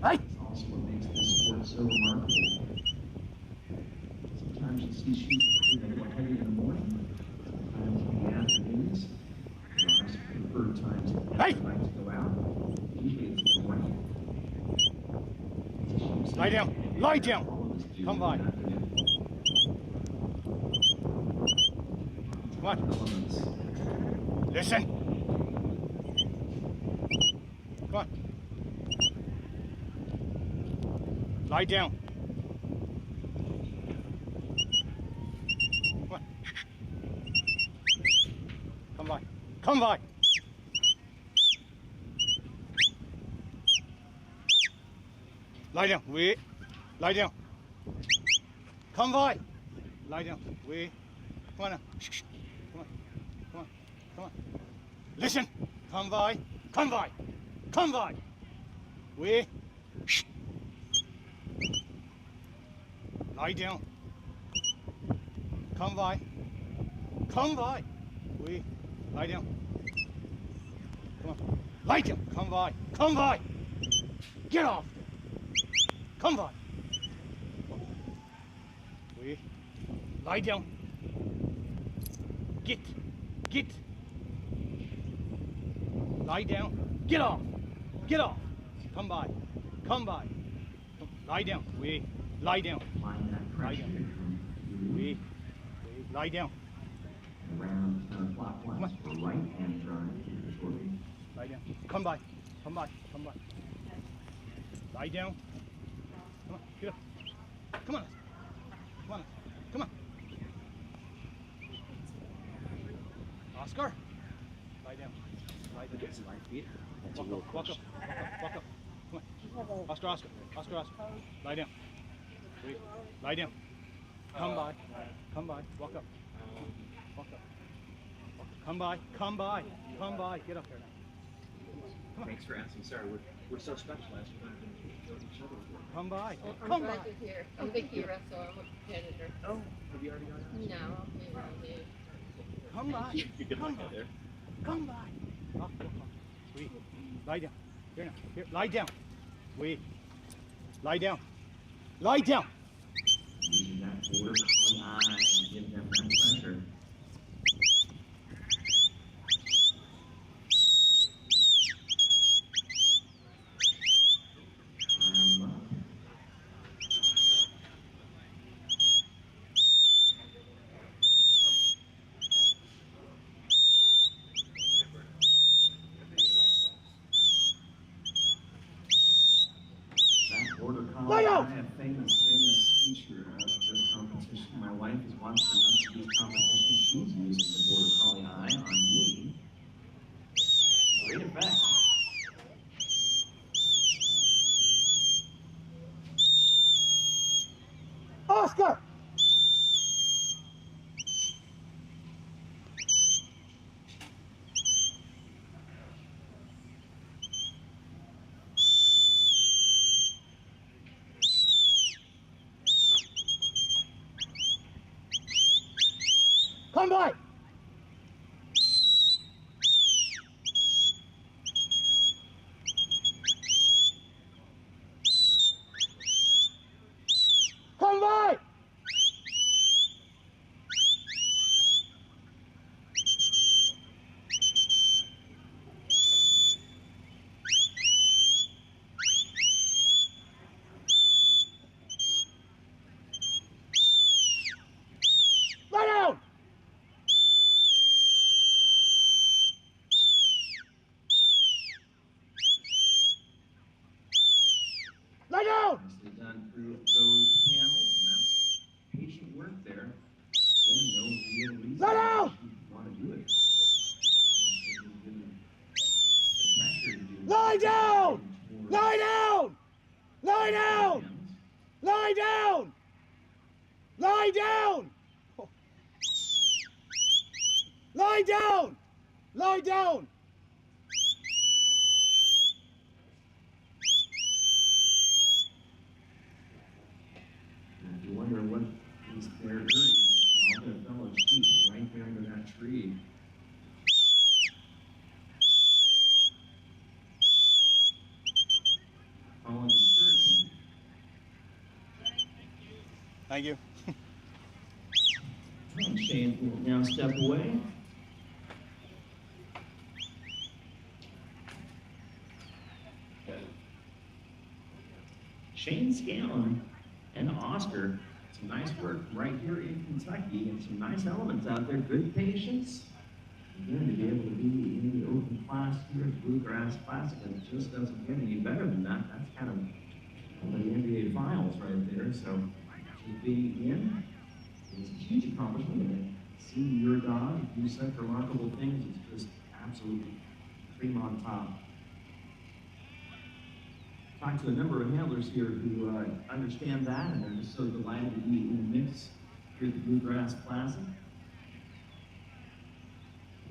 Hey! It's also what makes this sport so remarkable. Sometimes you see sheep a little heavy in the morning, sometimes in the afternoons. They'll have some preferred times Hey! they like to go out. Usually it's in the morning. Lie down. Lie down. All of us do Come in by. the afternoon. Come on. Elements. Listen. Come on. Lie down. Come on. Come by. Come by. Lie down. Wait. Lie down. Come by. Lie down. Wait. Come on now. Shh. Come on. Come on. Come on. Listen. Come by. Come by. Come by. Wait. Shh. Lie down. Come by. Come by. Wait. Lie down. Come on. Lie down. Come by. Come by. Get off. Come by. Wait. Lie down. Get. Get. Lie down. Get off. Get off. Come by. Come by. Lie down. Wait. Lie down. Applying that pressure from you Wait. Wait. Lie down. around counterclockwise for right hand drive to the short reach. Lie down. Come by. Come by. Come by. Lie down. Come on. Get up. Come on. Come on. Come on. Oscar. Lie down. Lie down. Get some light feet. That's a Walk real up. Walk up. question. Walk up. Come on. Oscar. Oscar. Oscar. Oscar. Lie down. Wait. Lie down. Come by. Come by. Walk up. Walk up. Walk up. Come by. Come by. Come by. Get up there now. Thanks for asking. Sorry, we're so specialized. We don't even know each other. Come by. I'm Come by. glad you're here. I'm Vicky Russell. I'm a janitor. Oh, have you already gone out? No, I'll be around here. Come by. You could Come look by. out there. Come by. Up, up, up. Wait. Lie down. Here now. Here. Lie down. Wait. Lie down. Lie down. Using that border collie eye and give them that pressure. Line them up. That border collie Lay out! eye, a famous feature of this competition. My wife has watched enough of these competitions. She's using the border collie eye on me. Great effect. Oscar. Come by. Come by. Lie down. Lie down. Nicely done through those panels, and that's patient work there. Again, no real reason Lie down. why you want to do it. The pressure to do Lie down. towards Lie down. Lie down. hands. Lie down. Lie down. Lie down. Lie down. And if you wonder what is there, you can see all the fellow sheep right there under that tree. Following Thank you. Shane will now step away. Shane Scanlon and Oscar, some nice work right here in Kentucky and some nice elements out there. Good patience. Again, to be able to be in the open class here at Bluegrass Classic, and it just doesn't get any better than that. That's kind of the NBA Finals right there. So to be in is a huge accomplishment. And seeing your dog do such remarkable things is just absolutely cream on top. Talked to a number of handlers here who understand that, and they're just so delighted to be in the mix here at the Bluegrass Classic.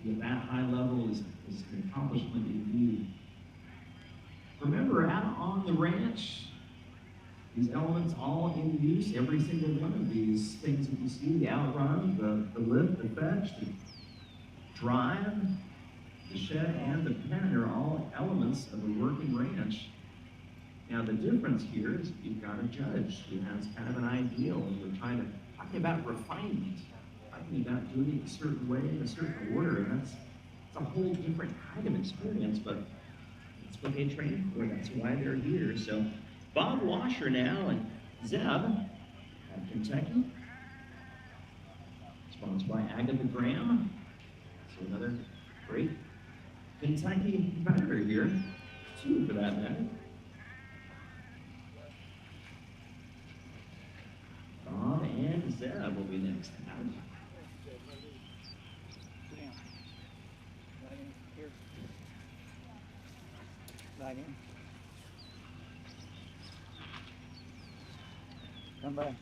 At that high level is an accomplishment indeed. Remember, out on the ranch, these elements all in use, every single one of these things that you see, the outrun, the lift, the fetch, the drive, the shed, and the pen are all elements of a working ranch. Now the difference here is you've got a judge who has kind of an ideal, and we're talking about refinement, talking about doing it a certain way, in a certain order, and it's a whole different kind of experience, but that's what they train for, that's why they're here. So Bob Washer now and Zeb at Kentucky, sponsored by Agatha Graham. So another great Kentucky competitor here, two for that matter. Bob and Zeb will be next out. Right in. Come by.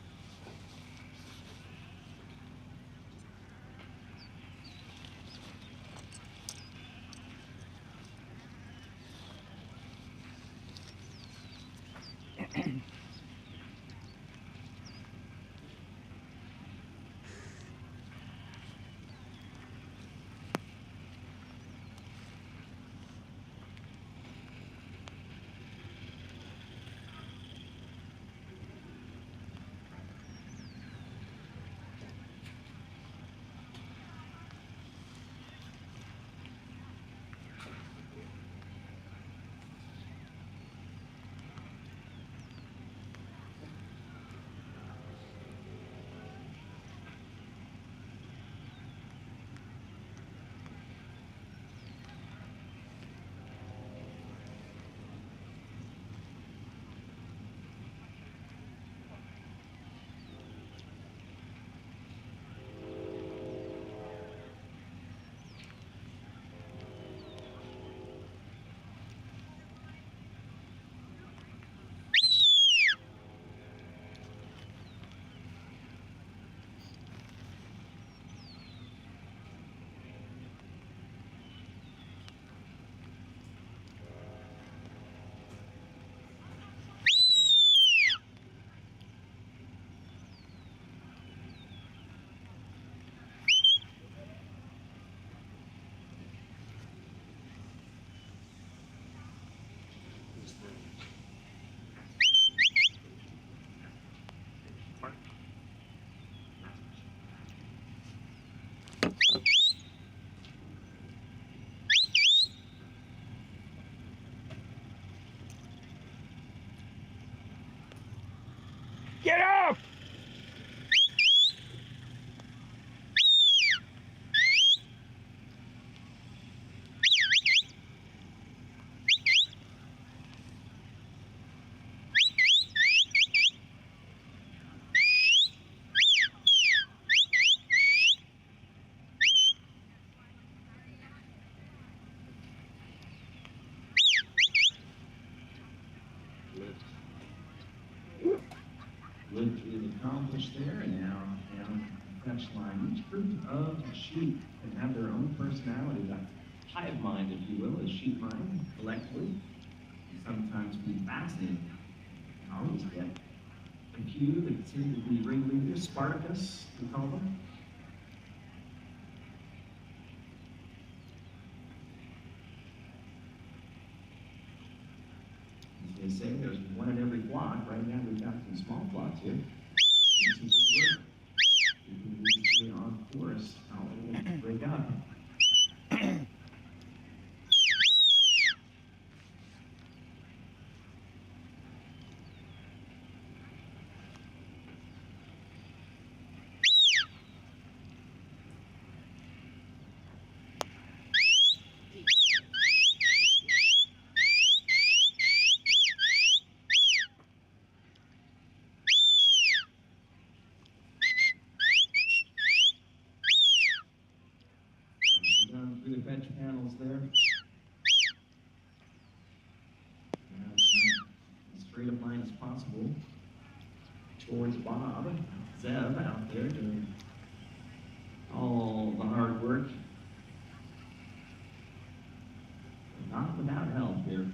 Get up! Lift is accomplished there, and now down the fetch line. Each group of sheep can have their own personality, that hive mind, if you will, a sheep mind, collectively, can sometimes be fascinating. You can always get a few that seem to be ringleaders, Spartacus, we call them. As they say, there's one in every flock. Right now we've got some small flocks here. Doing some good work. Keeping these three on course. Now we'll break up. Down through the bench panels there. And as straight up line as possible towards Bob. Zeb out there doing all the hard work. But not without help here.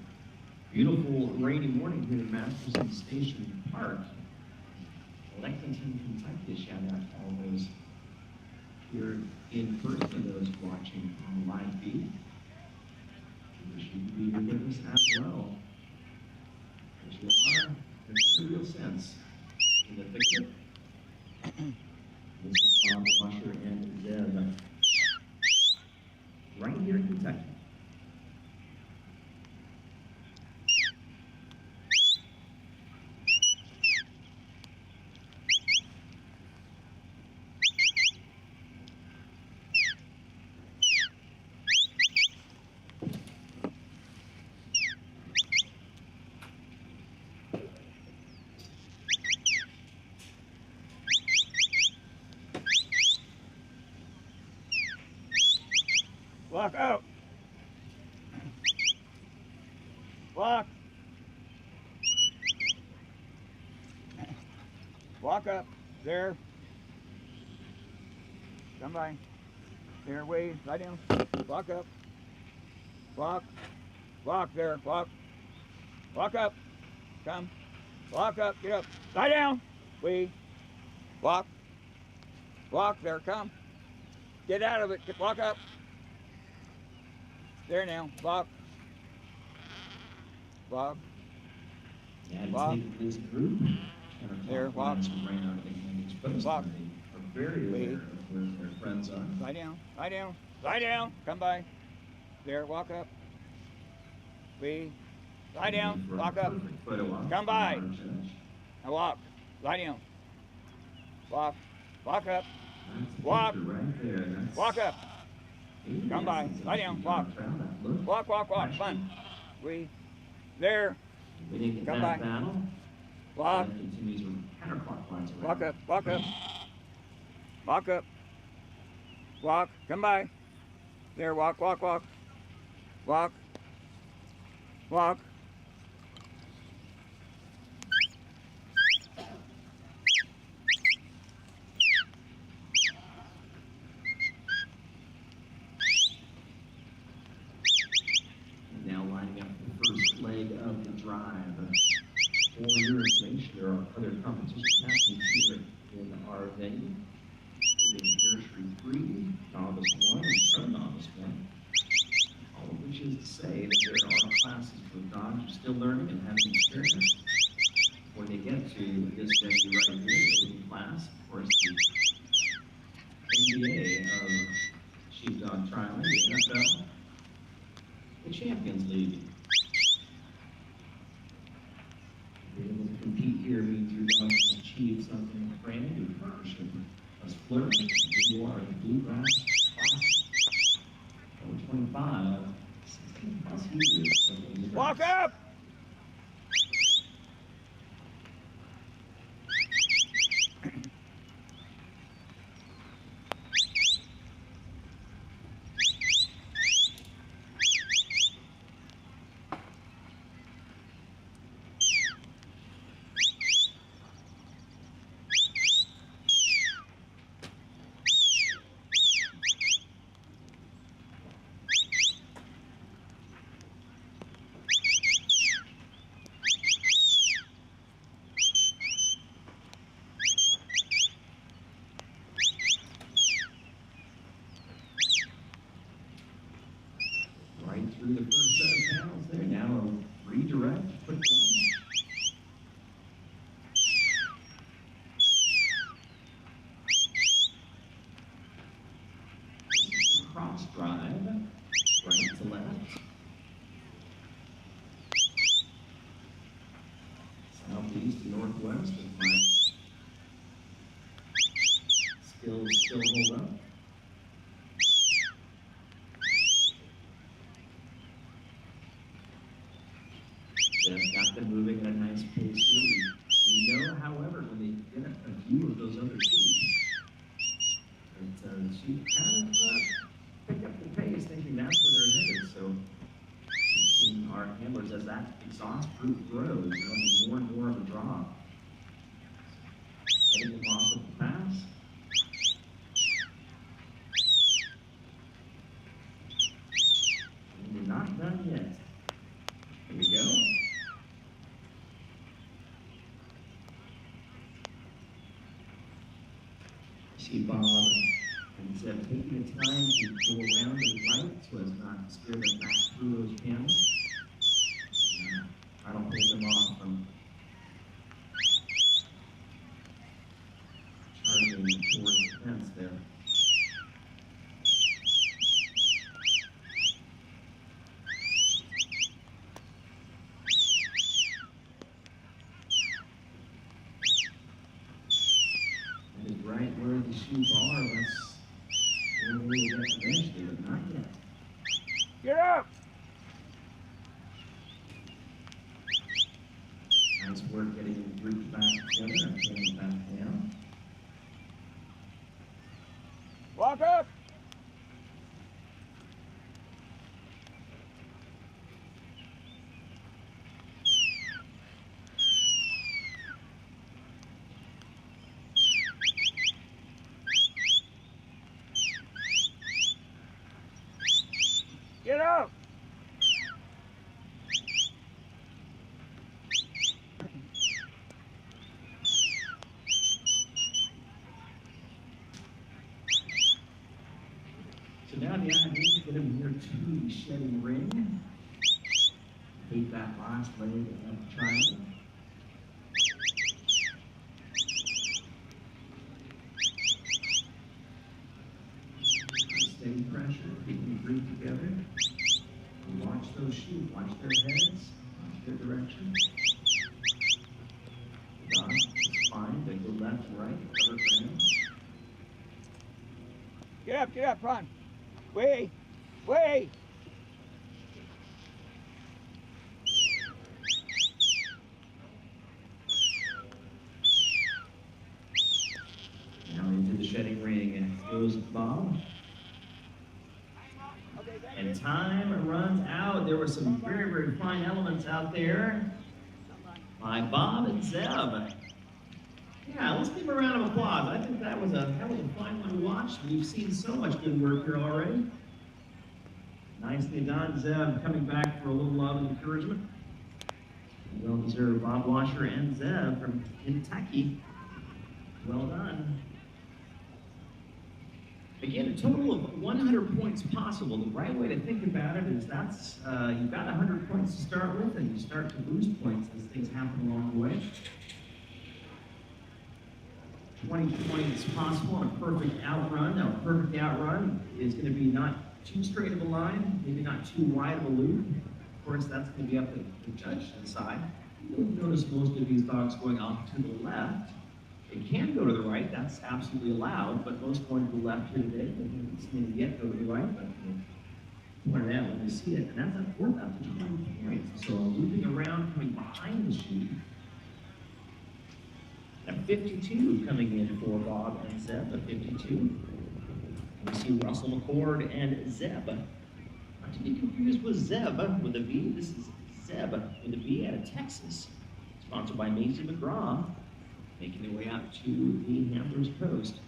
Beautiful rainy morning here in Masterson Station Park. Lexington, Kentucky. Shout out to all those here in person, those watching on the live feed. We wish you could be here with us as well. As you are, there's a real sense in the thick of it. This is Bob Washer and Zeb. Right here in Kentucky. Walk out. Walk. Walk up. There. Come by. There, wait. Lie down. Walk up. Walk. Walk there. Walk. Walk up. Come. Walk up. Get up. Lie down. Wait. Walk. Walk there. Come. Get out of it. Walk up. There now. Walk. Walk. Yeah, Walk. this group. There, walk. Around and exposed. Walk. They are very aware of where their friends are. Lie down. Lie down. Lie down. Come by. There. Walk up. Wait. Lie down. Walk up. Come by. Now walk. Lie down. Walk. Walk up. Walk. Right there. That's Walk up. Come by. Lie down. Walk. Walk, walk, walk. Come on. We. There. We didn't get Come that by. battle. Walk. That continues counterclockwise around. Walk up. Walk up. Walk up. Walk. Come by. There. Walk, walk, walk. Walk. Walk. Now lining up the first leg of the drive. For your information, there are other competitions happening here in our venue. Including Nursery 3, Novice 1, and Pro-Novice 1. All of which is to say that there are classes for dogs who are still learning and having experience. When they get to this venue right here, the opening class, of course, the NBA of Sheepdog Trialing, the NFL, the Champions League. Being able to compete here means your dog has achieved something brand new partnership. As Flirting, you are the Bluegrass Classic. Over 25, 16 plus years of the Bluegrass. Walk up. east and northwest if my skills still hold up. They've got them moving at a nice pace here. We know, however, when they get a view of those other sheep, that the sheep kind of pick up the pace, thinking that's where they're headed. So we've seen our handlers, as that exhaust group grows, they're having more and more of a draw. Heading them off with the pass. And we're not done yet. Here we go. See Bob and Zeb taking the time to go around to the right so as not to steer them back through those panels. I don't hold them off from charging towards the fence there. That is right where the sheep are. That's where we will get eventually, but not yet. Get up! Nice work getting the group back together and pulling back down. Walk up! Get up! So now the idea is to get him here to the shedding ring. Take that last leg of the triangle. Steady pressure, keeping the group together. And watch those sheep, watch their heads, watch their direction. Done. It's fine. They go left and right, cover ground. Get up, run. Way, way. Now into the shedding ring and goes Bob. And time runs out. There were some very, very fine elements out there by Bob and Zeb. Yeah, let's give them a round of applause. I think that was a fine one to watch. We've seen so much good work here already. Nicely done, Zeb, coming back for a little love and encouragement. Well deserved, Bob Washer and Zeb from Kentucky. Well done. Again, a total of 100 points possible. The right way to think about it is that's, you've got 100 points to start with, and you start to lose points as things happen along the way. 20 points possible on a perfect outrun. Now, a perfect outrun is going to be not too straight of a line, maybe not too wide of a loop. Of course, that's going to be up to the judge to decide. You'll notice most of these dogs going off to the left. They can go to the right, that's absolutely allowed, but most going to the left here today. They haven't seen it yet go to the right, but we'll point it out when you see it. And that's worth up to 20 points. So looping around, coming behind the sheep. At 52 coming in for Bob and Zeb, at 52. We see Russell McCord and Zeb. Not to be confused with Zeb with a V. This is Zeb with a V out of Texas. Sponsored by Macy McGraw. Making their way out to the Hamblers Post.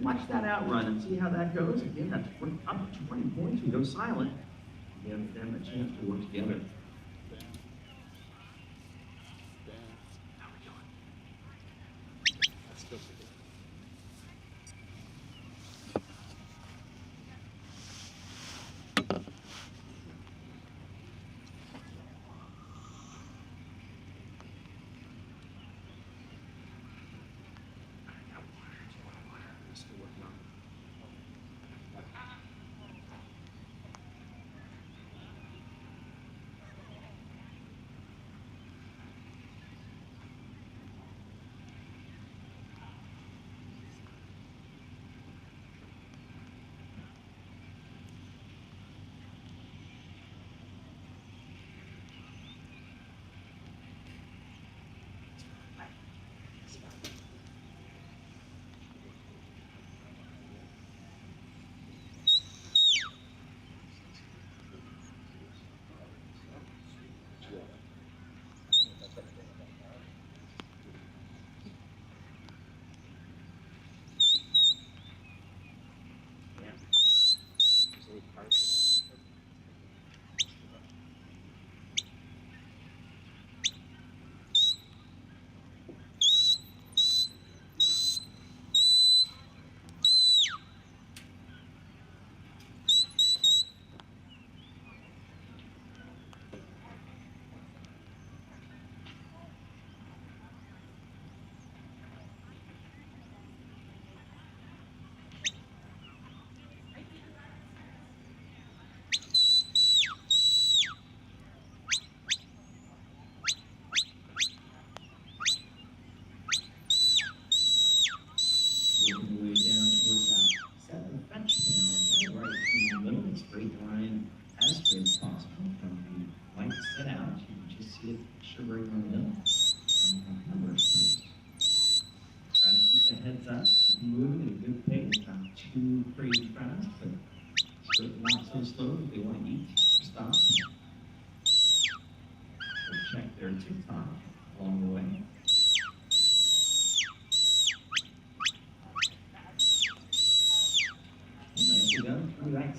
Watch that outrun and see how that goes. Again, that's up to 20 points. We go silent. Give them a chance to work together.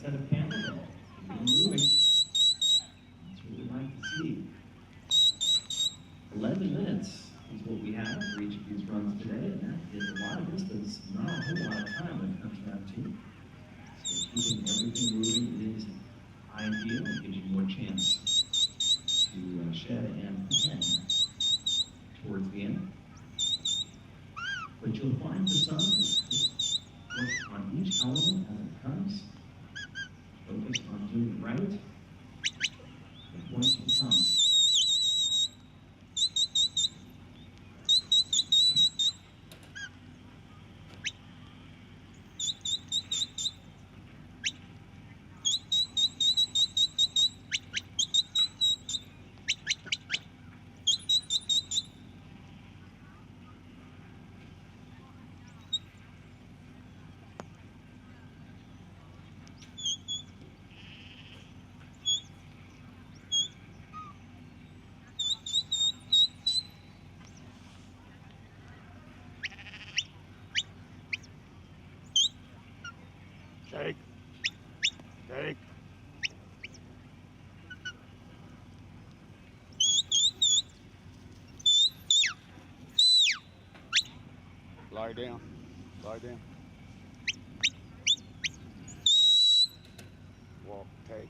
set of panels and keep them moving. That's what we like to see. 11 minutes is what we have for each of these runs today, and that is a lot of distance, not a whole lot of time when it comes down to. So keeping everything moving is ideal. It gives you more chance to shed and pen towards the end. But you'll find for some, work on each element as it comes. Focus on doing it right. The points will come. Shake. Shake. Lie down. Lie down. Walk. Take.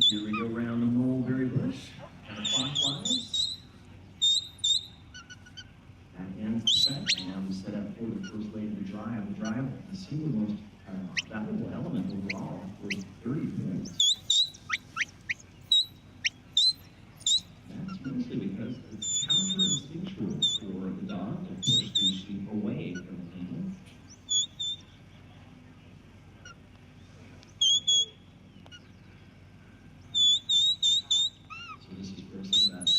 Here we go around the mulberry bush, counterclockwise. That ends the set. Now we set up for the first leg of the drive. The drive, the single most valuable element overall, was 30 points. That's mostly because it's counter-instinctual for the dog to push the sheep away from the handle. So this is where some of that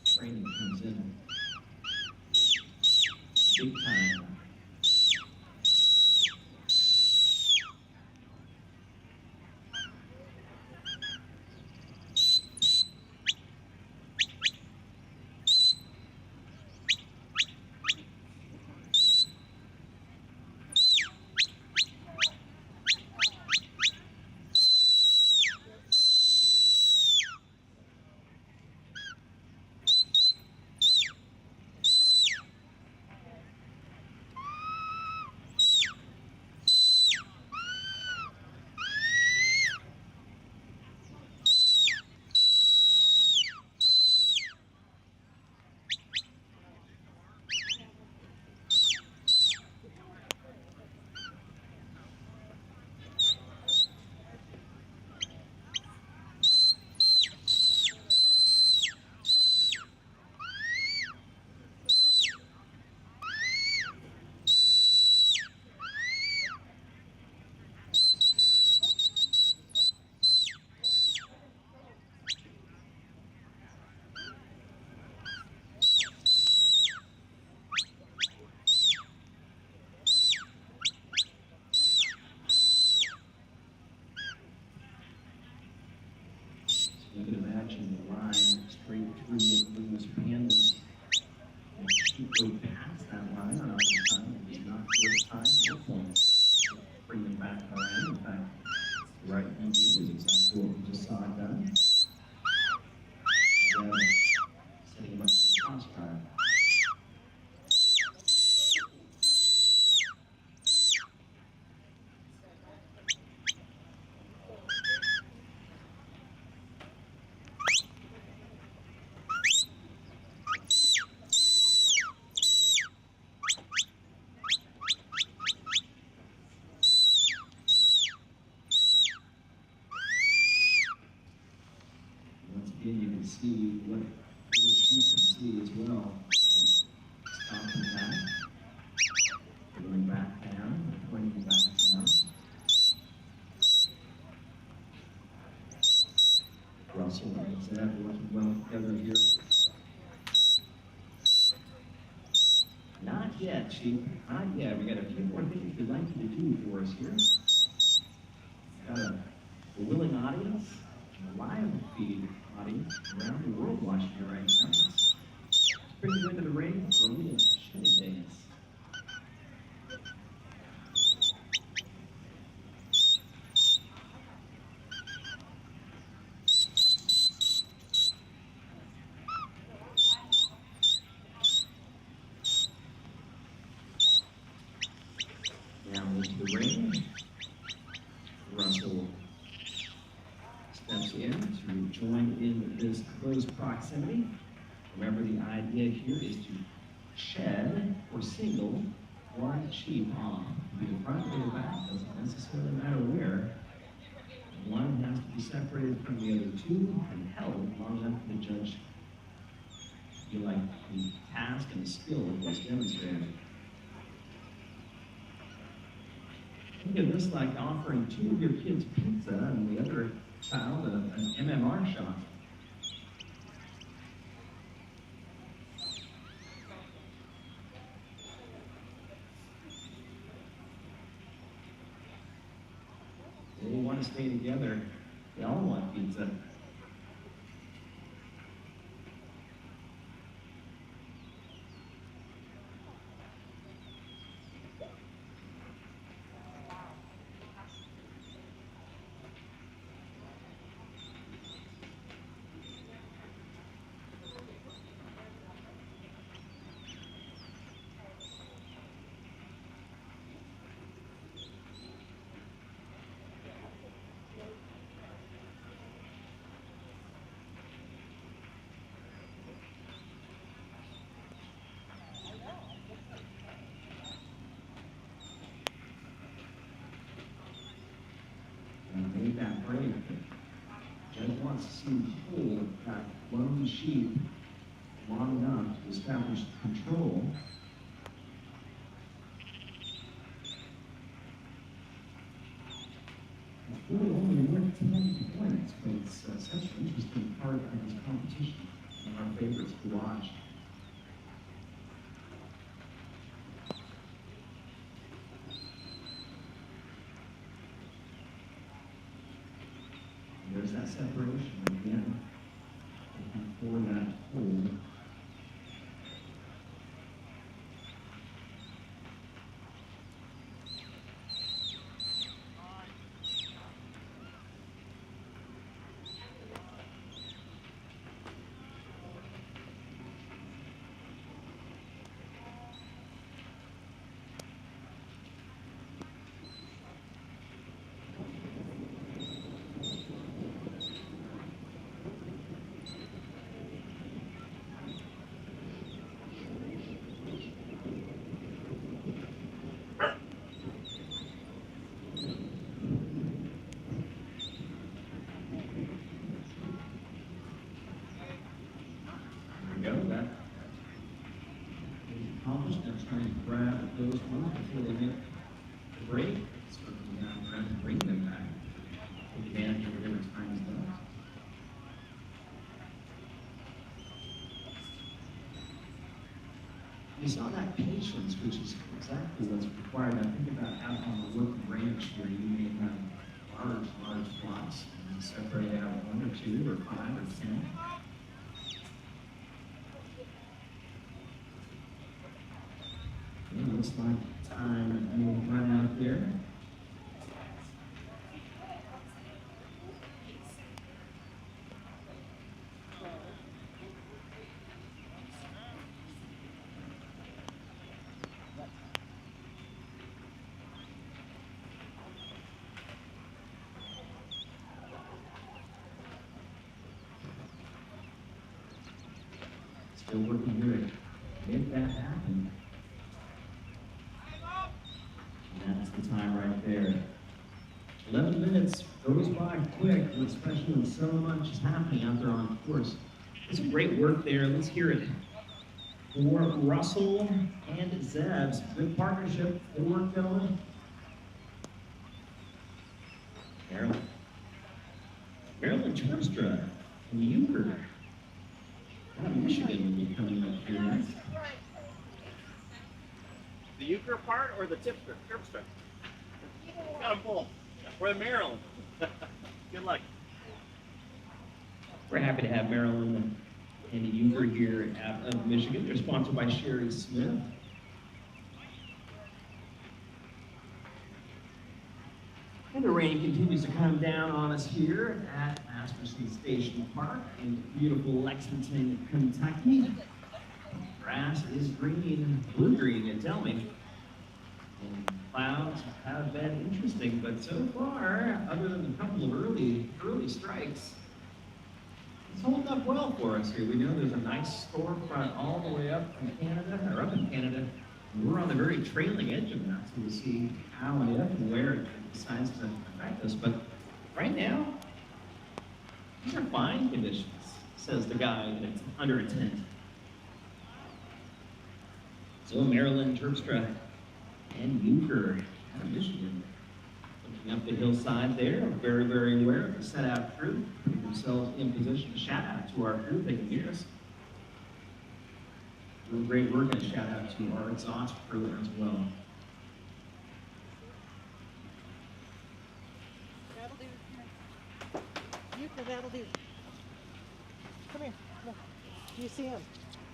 training comes in big time. You can imagine the line straight through those panels. And keep going past that line on either side. It's not first time, no point. Bring them back around. In fact, the right thing to do is exactly what we just saw it done. And then setting them up for cross drive. Once again, you can see what you can see as well. So stopping back, going back down, pointing back down. Russell and Zeb working well together here. Not yet, Chief. Not yet. We got a few more things we'd like you to do for us here. Got a willing audience, a live feed audience around the world watching you right now. Bring you into the ring for a little shedding dance. Now into the ring. Russell steps in to join in this close proximity. Remember, the idea here is to shed or single one sheep off. Be the front or the back, doesn't necessarily matter where. One has to be separated from the other two and held long enough for the judge to feel like the task and the skill was demonstrated. Think of this like offering two of your kids pizza and the other child an MMR shot. They want to stay together. They all want pizza. Made that break. Judge wants to see him hold that lone sheep long enough to establish control. It's really only worth 10 points, but it's such an interesting part of this competition and our favorites to watch. There's that separation again before that hold. That is accomplished. Now trying to grab those ones before they make the break. Circling down, trying to bring them back. Take advantage of whatever time is left. You saw that patience, which is exactly what's required. Now think about out on the working ranch where you may have large flocks and separate out 1 or 2 or 5 or 10. It looks like time will run out there. Still working here to make that happen. That's the time right there. 11 minutes goes by quick, especially when so much is happening out there on the course. It's some great work there. Let's hear it for Russell and Zeb's. Good partnership for Phil. Marilyn Terpstra and Yuker. Michigan will be coming up here next. The Euchre part or the Terpstra? Got them both. Or the Maryland. Good luck. We're happy to have Marilyn and Yuker here out of Michigan. They're sponsored by Sherry Smith. And the rain continues to come down on us here at Masterson Station Park in beautiful Lexington, Kentucky. Grass is green, blue-green, you tell me. And clouds have been interesting, but so far, other than a couple of early strikes, it's holding up well for us here. We know there's a nice storm front all the way up from Canada, or up in Canada. And we're on the very trailing edge of that, so we'll see how and if and where it decides to affect us. But right now, these are fine conditions, says the guy that's under a tent. So Marilyn, Terpstra, and Yuker out of Michigan. Looking up the hillside there, very, very aware of the set-out crew, putting themselves in position. Shout out to our crew, they can hear us. Doing great work, and shout out to our exhaust crew as well. That'll do. Euchre, that'll do. Come here. Look. You see him.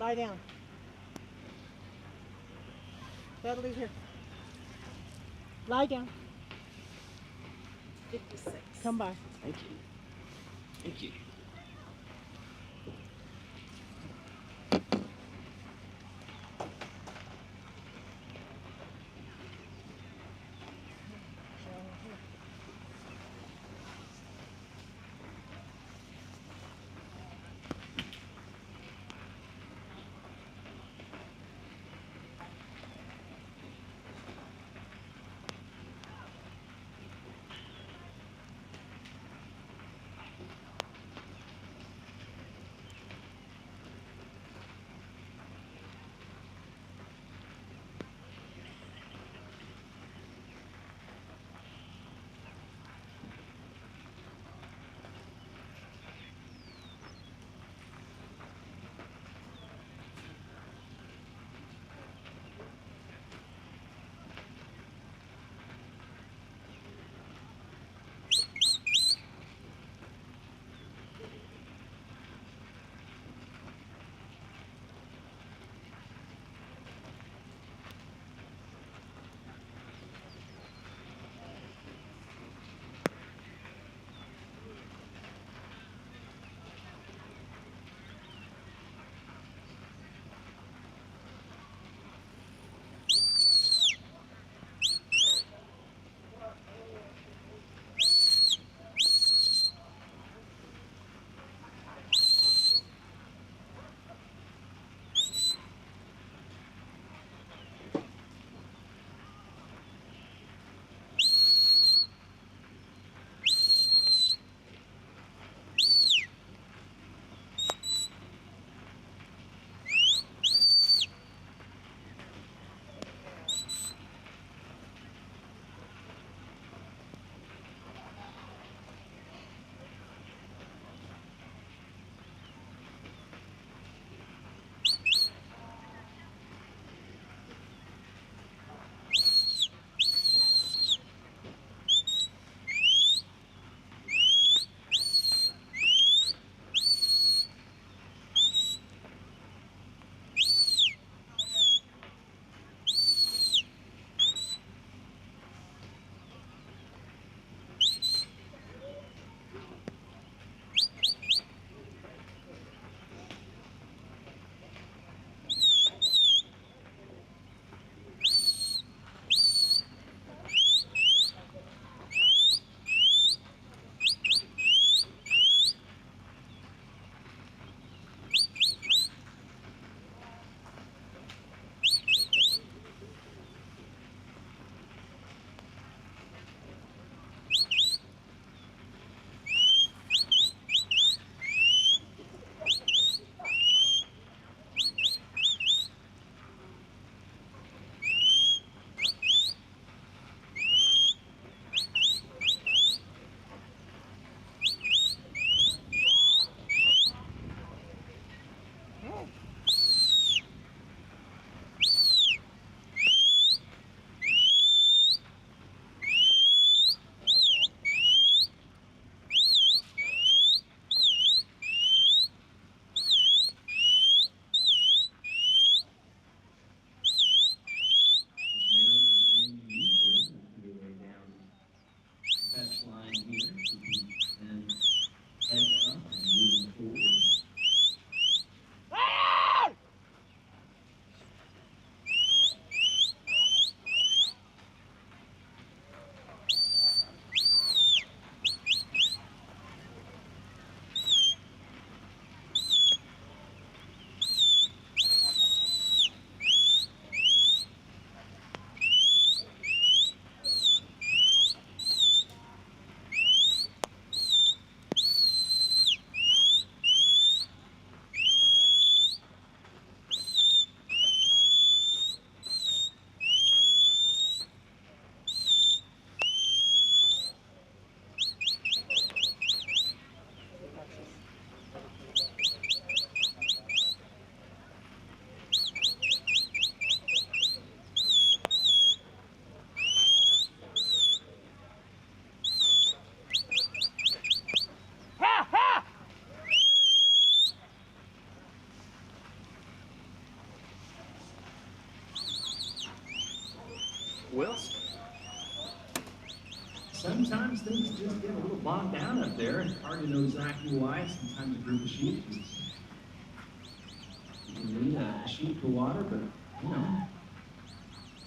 Lie down. That'll do here. Lie down. 56. Come by. Thank you. Thank you. does get a little bogged down up there. It's hard to know exactly why. Sometimes a group of sheep just, you can lead a sheep to water, but you know, I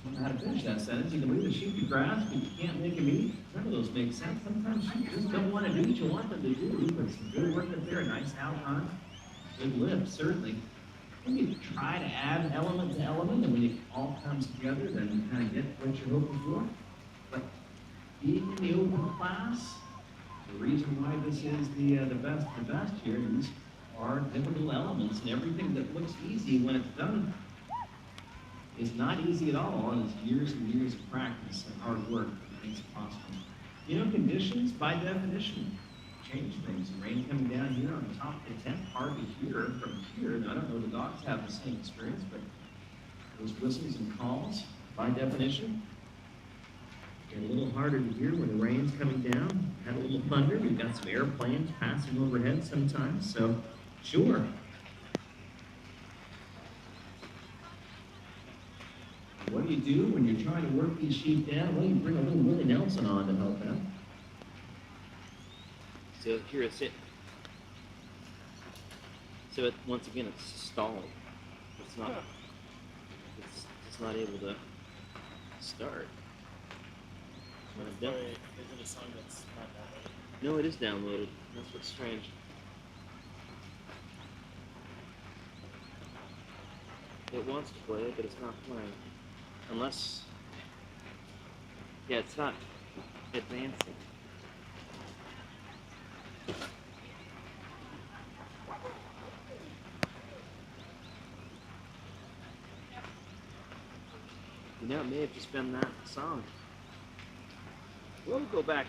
don't know how to finish that sentence. You can lead a sheep to grass, but you can't make them eat. None of those make sense. Sometimes sheep just don't want to do what you want them to do. But some good work up there, a nice out hunt, good lift, certainly. When you try to add element to element, and when it all comes together, then you kind of get what you're hoping for. But being in the open class, the reason why this is the best here, these are difficult elements, and everything that looks easy when it's done is not easy at all, and it's years and years of practice and hard work that makes it possible. You know, conditions, by definition, change things. The rain coming down here on the top of the tent, hard to hear from here. Now, I don't know if the dogs have the same experience, but those whistles and calls, by definition, get a little harder to hear when the rain's coming down. Had a little thunder. We've got some airplanes passing overhead sometimes, so sure. What do you do when you're trying to work these sheep down? Well, you bring a little Willie Nelson on to help out. So here it's it. So once again, it's stalled. It's not. It's just not able to start. When it's done. Is it a song that's not downloaded? No, it is downloaded. That's what's strange. It wants to play it, but it's not playing. Unless, yeah, it's not advancing. You know, it may have just been that song. We'll go back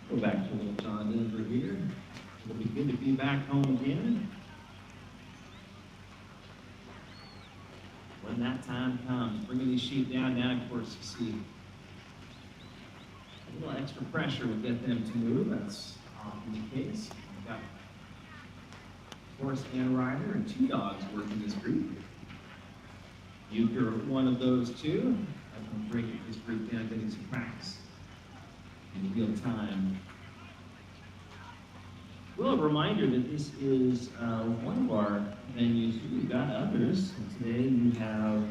Go back to little John Denver here. It'll be good to be back home again. When that time comes, bringing these sheep down, now of course you see a little extra pressure will get them to move. That's often the case. We've got horse and rider and two dogs working this group. Yuker, one of those two. I can break this group down, getting some practice in real time. Well, a reminder that this is one of our venues. We've got others. And today you have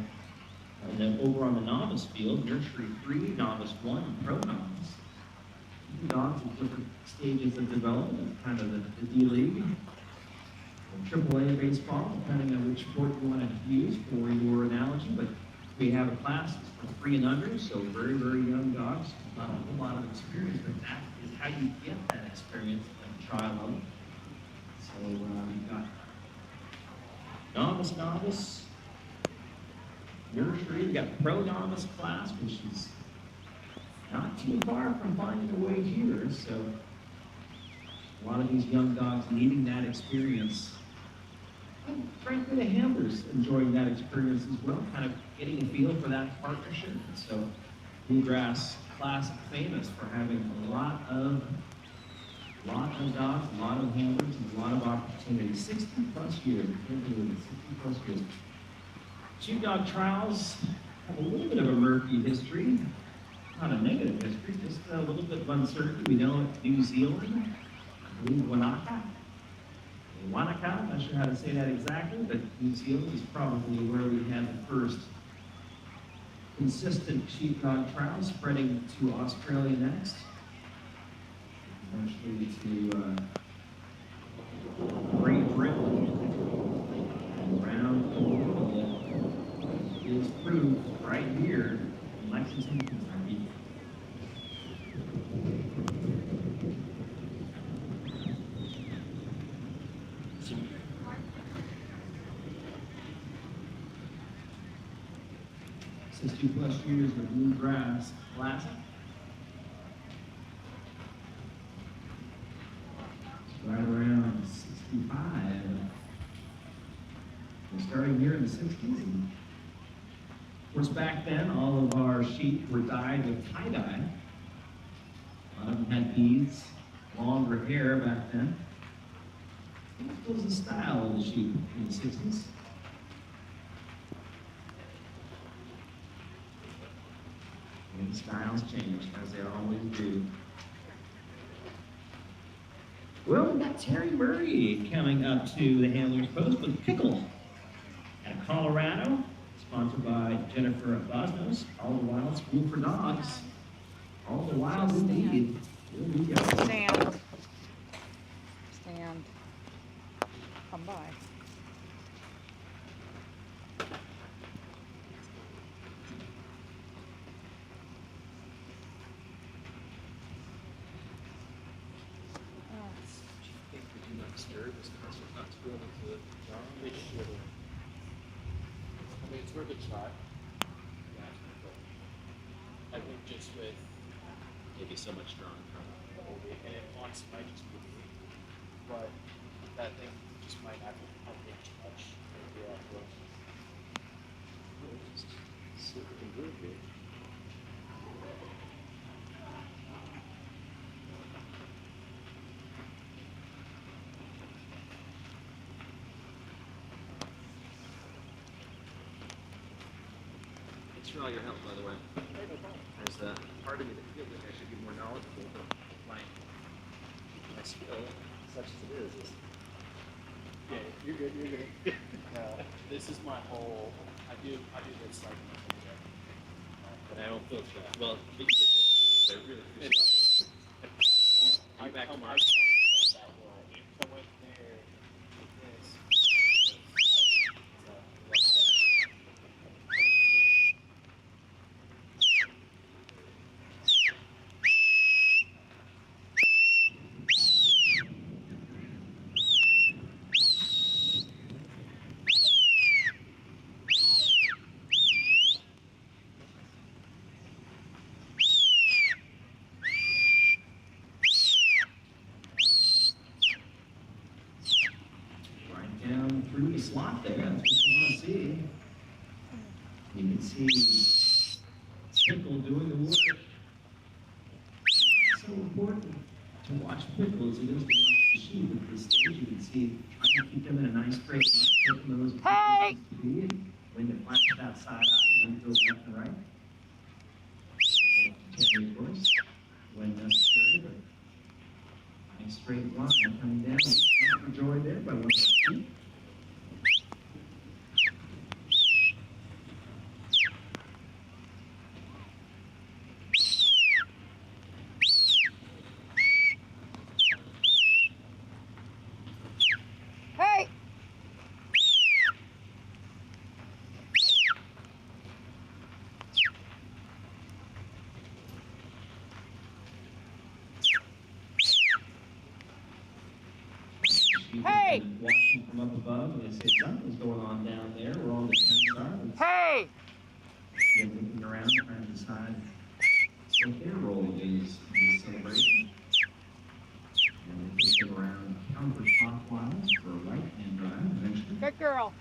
over on the novice field, nursery 3, novice 1, and pro novice. Dogs at different stages of development, kind of the D-League. AAA baseball, depending on which sport you want to use for your analogy, but we have a class for 3 and under, so very, very young dogs, not a whole lot of experience, but that is how you get that experience at the trial level. So we've got novice, nursery, we've got pro novice class, which is not too far from finding a way here, so a lot of these young dogs needing that experience. And frankly, the handlers enjoying that experience as well, kind of getting a feel for that partnership. And so, Bluegrass Classic famous for having a lot of dogs, a lot of handlers, and a lot of opportunities. 60 plus years, 60 plus years. Sheepdog trials have a little bit of a murky history, not a negative history, just a little bit of uncertainty. We know New Zealand, I believe Wanaka, I'm not sure how to say that exactly, but New Zealand is probably where we had the first consistent sheepdog trial, spreading to Australia next, eventually to Great Britain, and around the world. It is proved right here in Lexington, Kentucky. Since 2+ years of Bluegrass Classic. Right around 65. We're starting here in the 60s. And of course, back then, all of our sheep were dyed with tie-dye. A lot of them had beads, longer hair back then. What was the style of the sheep in the 60s? And styles change, as they always do. Well, we've got Terry Murray coming up to the handler's post with Pickle out of Colorado, sponsored by Jennifer Bosnos, All the Wild School for Dogs. All the Wild indeed. Here we go. Stand. Stand. Come by. I mean, it's worth a try. Yeah, I think just with Maybe so much strong. the whole week, and it honestly might just be me, but that thing just might not be too much. Maybe close. Just see what we can do here. Thanks for all your help, by the way. There's a part of me that feels like I should be more knowledgeable, but my skill, such as it is Yeah, you're good. You're good. This is my whole. I do this like. but I don't feel bad. Well, but you did this too, so I really appreciate it. I Back come tomorrow. from that world. So I went there with this. Right down through the slot there. That's what you want to see. You can see Pickle doing the work. So important to watch Pickle as it is to watch the sheep at this stage. You can see trying to keep them in a nice straight line, taking those Hey! to be, and when to flash that side out, when to go left and right. Terry, of course, when necessary, but nice straight line coming down. For joy there by one of our feet. Hey! Sheep Hey! have been watching from up above, and they say something's going on down there where all the tents are. Let's Hey! get looking around, trying to decide what their role is in this celebration. And we'll take them around counterclockwise for a right-hand drive eventually. Good girl.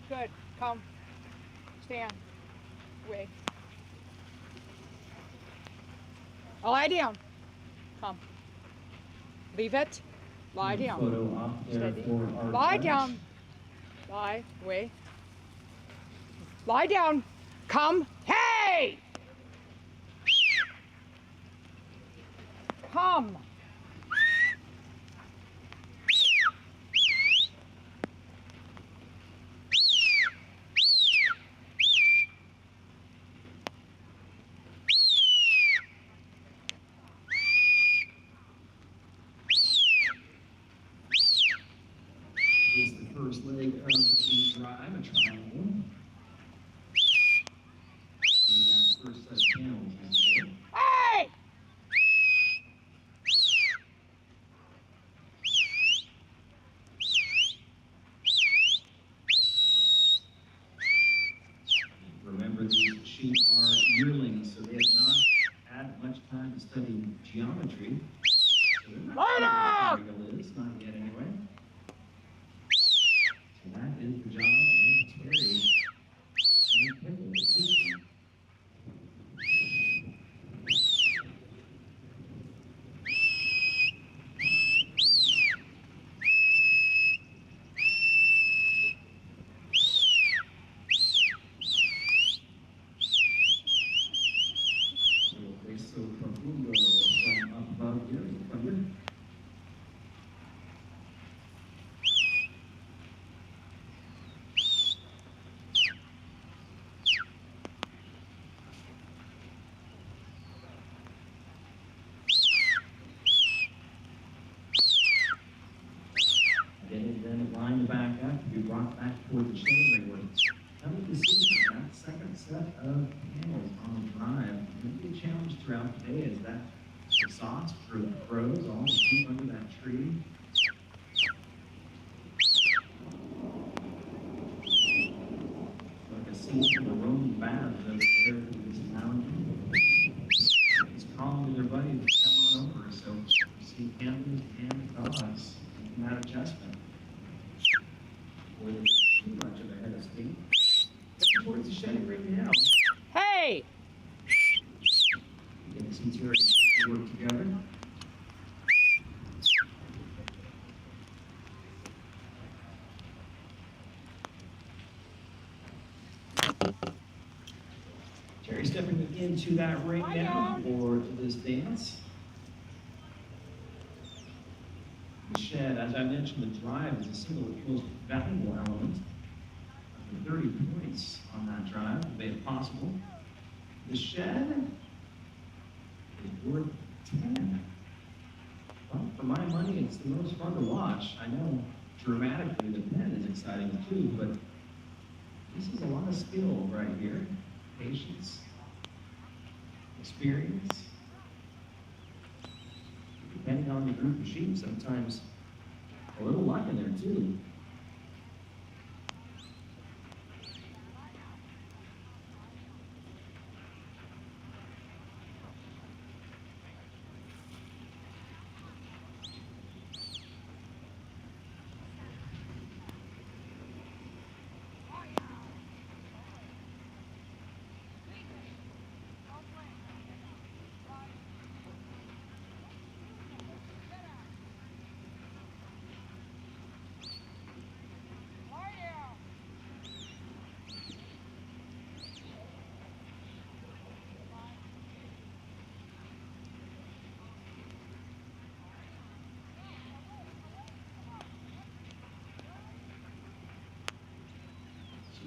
Good. Come. Stand. Wait. I'll lie down. Come. Leave it. Lie down. Photo off there Steady. for our Lie judge. down. Lie. Wait. Lie down. Come. Hey! Come. Is the first leg of the drive, a triangle. See that first set of panels as we go. Hey! Remember, these sheep are yearlings, so they have not had much time to study geometry. So they're not Lie sure what down! a triangle is, not yet anyway. So that is the job of Terry and Pickle to teach them. back toward the shedding ring where coming to see that second set of panels on the drive. It'll be a challenge throughout the day as that exhaust grows all the deep under that tree. Like a scene from the Roman baths over there through this mountain. It's calling to their buddies to come on over. So we see campers and dogs making that adjustment. Before they get too much of a head of steam. Heading towards the shedding ring now. Hey! Getting some tears to work together. Jerry stepping into that ring now for this dance. The shed, as I mentioned, the drive is a single most valuable element. Up to 30 points on that drive, if made possible. The shed is worth 10. Well, for my money, it's the most fun to watch. I know dramatically the pen is exciting too, but this is a lot of skill right here. Patience, experience. Depending on the group of sheep, sometimes a little luck in there too.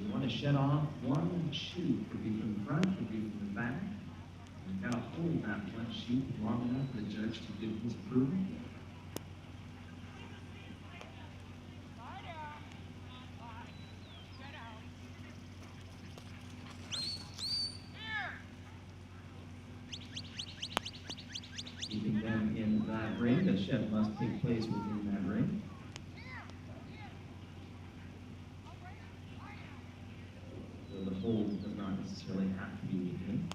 You want to shed off one sheep, could be from the front, could be from the back. You've got to hold that one sheep long enough for the judge to give his approval. Keeping them in that ring, the shed must take place within that ring. The hold does not necessarily have to be within.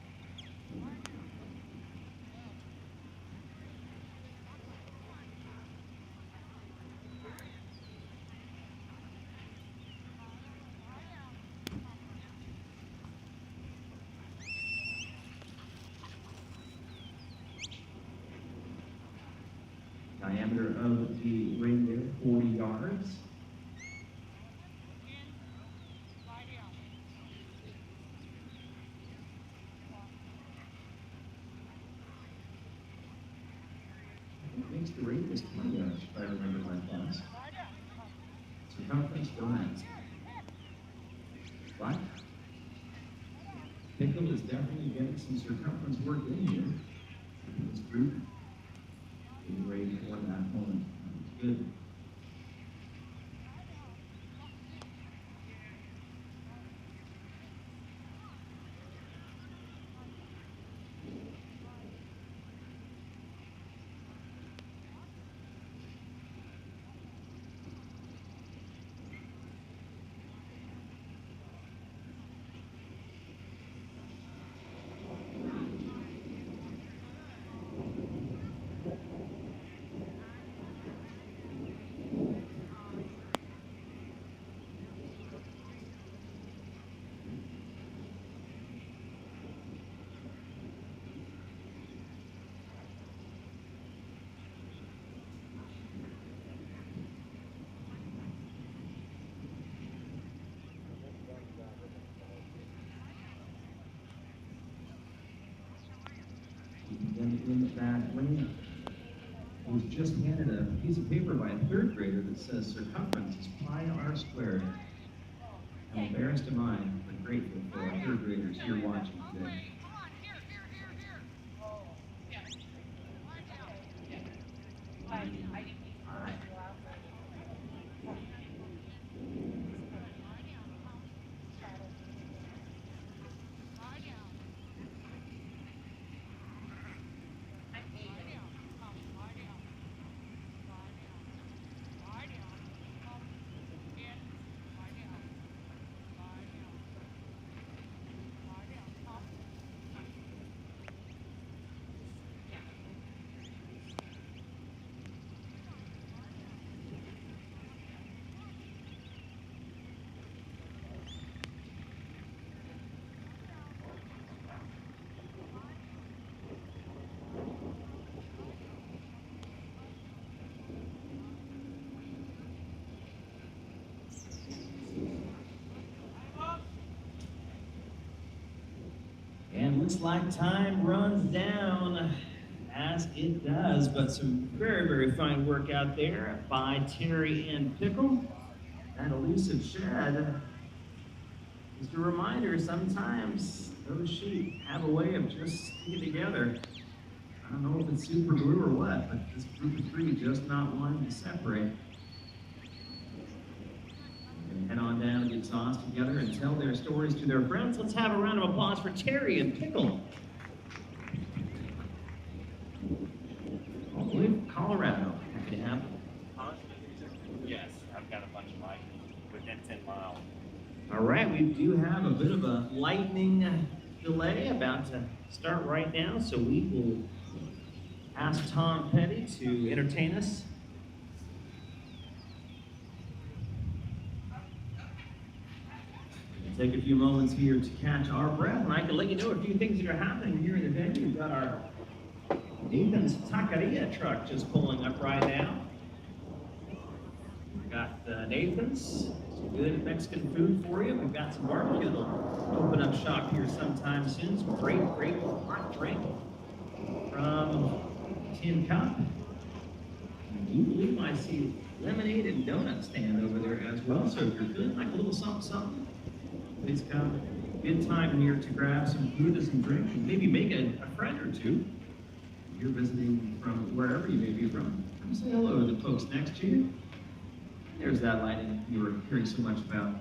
Diameter of the ring there, 40 yards. Makes the radius 20 yards, if I remember my class. Circumference 4 miles. But Pickle is definitely getting some circumference work in here. This group getting ready for that opponent. Good. In that ring, I was just handed a piece of paper by a third grader that says circumference is pi r squared. I'm embarrassed am I, but grateful for our third graders here watching today. looks like time runs down, as it does, but some very, very fine work out there by Terry and Pickle. That elusive shed. Just a reminder, sometimes those sheep have a way of just sticking together. I don't know if it's super glue or what, but this group of three just not wanting to separate. And head on down to the exhaust together and tell their stories to their friends. Let's have a round of applause for Terry and Pickle. All the way from Colorado. Happy to have them. Yes, I've got a bunch of mine within 10 miles. All right, we do have a bit of a lightning delay about to start right now, so we will ask Tom Petty to entertain us. We'll take a few moments here to catch our breath, and I can let you know a few things that are happening here in the venue. We've got our Nathan's Taqueria truck just pulling up right now. We've got Nathan's. Good Mexican food for you. We've got some barbecue that'll open up shop here sometime soon. Some great hot drink from Tin Cup. I do believe I see lemonade and donut stand over there as well. So if you're feeling like a little something, please come. Good time here to grab some food and some drink and maybe make a friend or two. If you're visiting from wherever you may be from, come say hello to the folks next to you. There's that lighting you were hearing so much about.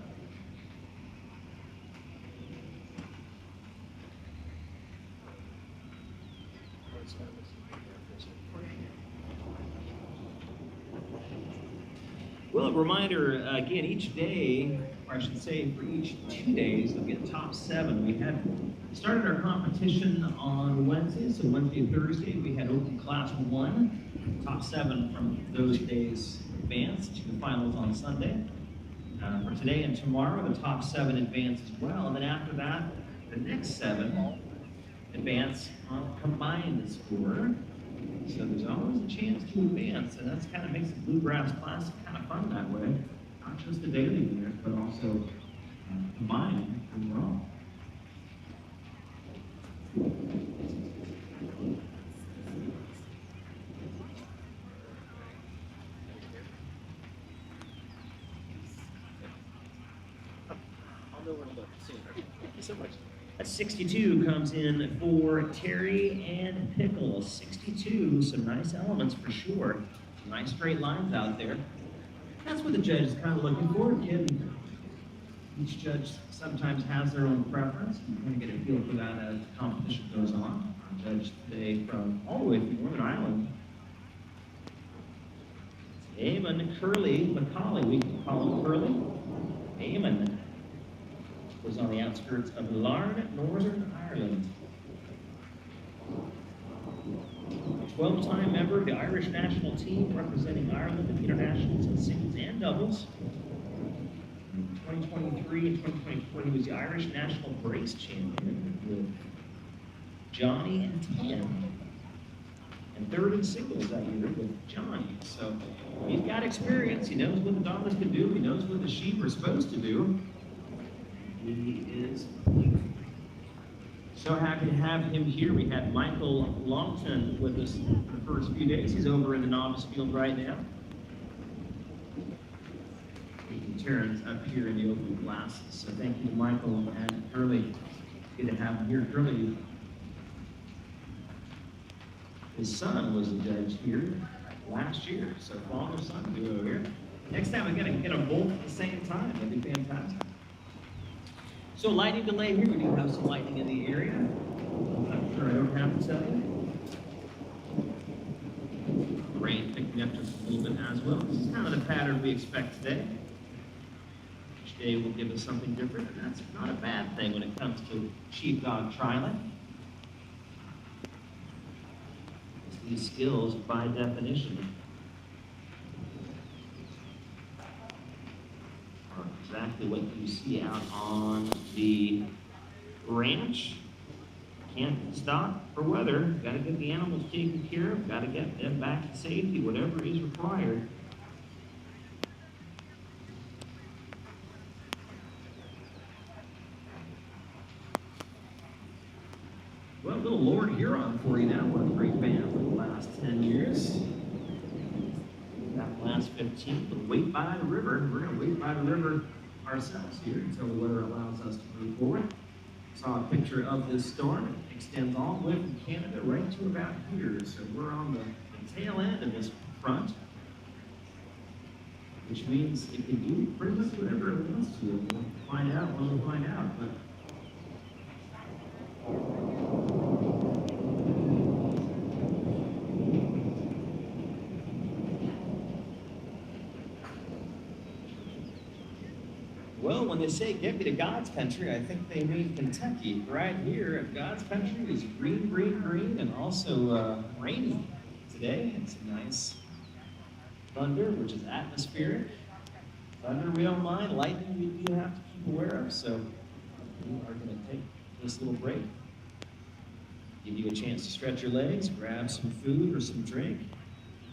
Well, a reminder, again, each day, or I should say for each 2 days, we'll get top 7. We had started our competition on Wednesday, so Wednesday and Thursday, we had open class 1. Top 7 from those days advanced to the finals on Sunday. For today and tomorrow, the top 7 advance as well. And then after that, the next 7 advance on combined score. So there's always a chance to advance, and that's kind of makes the Bluegrass Classic kind of fun that way. Not just the daily winners, but also combined as well. I'll know where to look soon. Thank you so much. A 62 comes in for Terry and Pickle. 62, some nice elements for sure. Some nice straight lines out there. That's what the judge is kind of looking for. Again, each judge sometimes has their own preference. You kind of get a feel for that as the competition goes on. Our judge today from all the way from Northern Ireland. Eamon Curley McCauley. We can call him Curley. Eamon was on the outskirts of Larne, Northern Ireland. 12-time member of the Irish national team representing Ireland in internationals in singles and doubles. In 2023 and 2024, he was the Irish national brace champion with Johnny and Tim. And third in singles that year with Johnny. So he's got experience. He knows what the dogs can do. He knows what the sheep are supposed to do. He is so happy to have him here. We had Michael Longton with us for the first few days. He's over in the novice field right now. Taking turns up here in the open classes. So thank you to Michael and Curly. Good to have him here. Curly, his son was the judge here last year. So father-son duo here. Next time we're going to get them both at the same time. That'd be fantastic. So lightning delay here. We do have some lightning in the area. I'm sure I don't have to tell you. Rain picking up just a little bit as well. This is kind of the pattern we expect today. Each day will give us something different, and that's not a bad thing when it comes to sheepdog trialing. These skills, by definition, are exactly what you see out on the ranch. Can't stop for weather. Got to get the animals taken care of. Got to get them back to safety, whatever is required. little Lord Huron for you now, one of the great bands of the last 10 years. That last 15, but wait by the river. We're going to wait by the river ourselves here until the weather allows us to move forward. Saw a picture of this storm. It extends all the way from Canada right to about here. So we're on the tail end of this front, which means it can do pretty much whatever it wants to. We'll find out when we find out. But well, when they say get me to God's country, I think they mean Kentucky. Right here, God's country is green, green, green, and also rainy today. It's a nice thunder, which is atmospheric. Thunder we don't mind, lightning we do have to keep aware of. So we are going to take this little break, give you a chance to stretch your legs, grab some food or some drink.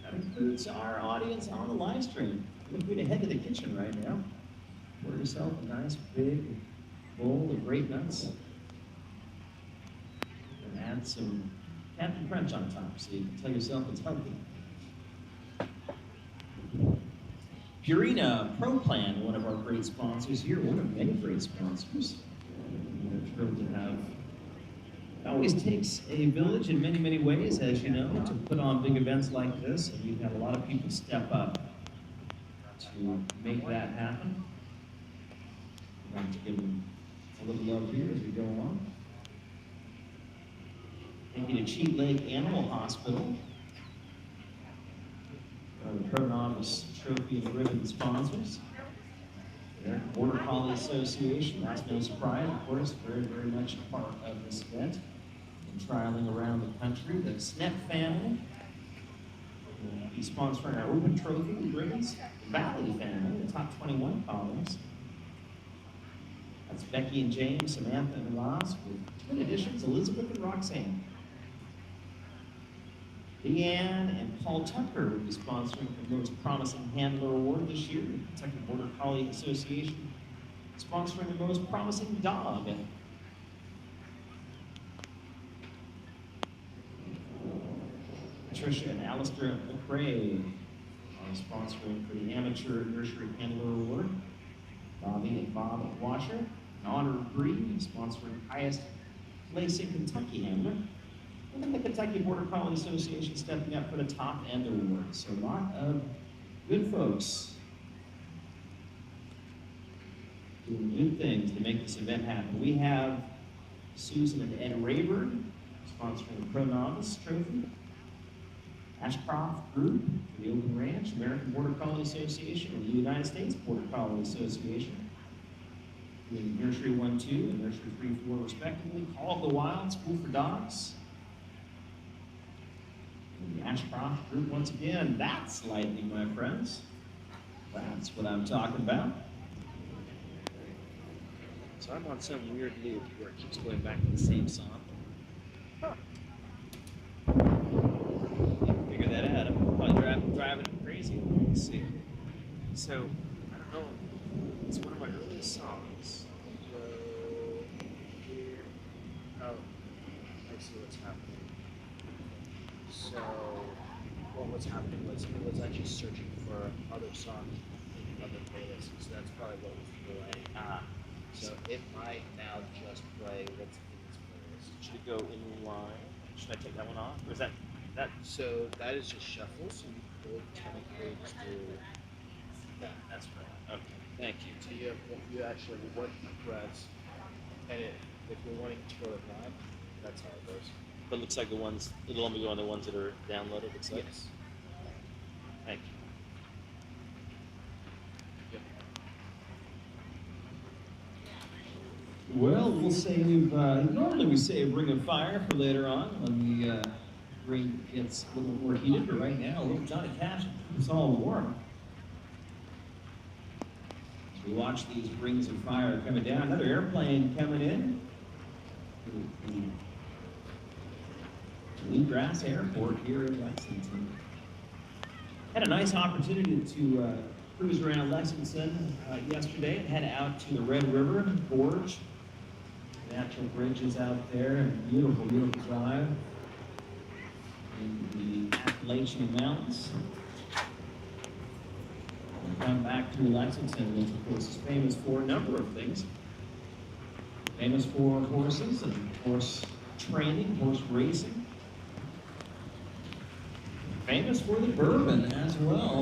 That includes our audience on the live stream. Feel free to head to the kitchen right now. Pour yourself a nice big bowl of grape nuts and add some Captain Crunch on top so you can tell yourself it's healthy. Purina Pro Plan, one of our great sponsors here, one of many great sponsors. We're thrilled to have. It always takes a village in many, many ways, as you know, to put on big events like this, and we've had a lot of people step up to make that happen. I'd like to give them a little love here as we go along. Thank you to Cheat Lake Animal Hospital, the Pro Novice Trophy and Ribbon sponsors. The Border Collie Association, that's no surprise, of course, very, very much a part of this event. And trialing around the country. The Snep family will be sponsoring our Open Trophy ribbons. The Valley family, the top 21 collies. That's Becky and James, Samantha and Ross, with twin additions, Elizabeth and Roxanne. Deanne and Paul Tucker will be sponsoring the Most Promising Handler Award this year. The Kentucky Border Collie Association sponsoring the Most Promising Dog. Patricia and Alistair McRae are sponsoring for the Amateur Nursery Handler Award. Bobby and Bob Washer, an honor breed, sponsoring highest place in Kentucky handler. And then the Kentucky Border Collie Association stepping up for the top end award. So a lot of good folks doing good things to make this event happen. We have Susan and Ed Rayburn sponsoring the Pro Novice Trophy. Ashcroft Group for the Open Ranch, American Border Collie Association, and the United States Border Collie Association. Doing Nursery 1-2 and Nursery 3-4 respectively. Call of the Wild, School for Dogs. And the Ashcroft Group once again. That's lightning, my friends. That's what I'm talking about. So I'm on some weird loop where it keeps going back to the same song. Figure that out. I'm probably driving crazy. Let's see. So, I don't know. It's one of my earliest songs. Oh, I see what's happening. So, what's happening was it was actually searching for other songs in other playlists. So that's probably what was delaying. So it might now just play what's in this playlist. Should it go in line? Should I take that one off? Or is that? So that is just shuffle. So you could technically just do that. That's right. Okay. Thank you. So you actually one press, and if you're wanting to go to 9, that's how it goes. But it looks like it'll only go on the ones that are downloaded. Looks like. Yes. Thank you. Yep. Well, we'll save, normally we save Ring of Fire for later on when the ring gets a little more heated, but right now, a little Johnny Cash keeps us all warm. As we watch these rings of fire coming down, another airplane coming in. Bluegrass Airport here in Lexington. Had a nice opportunity to cruise around Lexington yesterday and head out to the Red River Gorge. natural bridges out there, and beautiful, beautiful drive in the Appalachian Mountains. We'll come back to Lexington, which of course is famous for a number of things. Famous for horses and horse training, horse racing. Famous for the bourbon as well.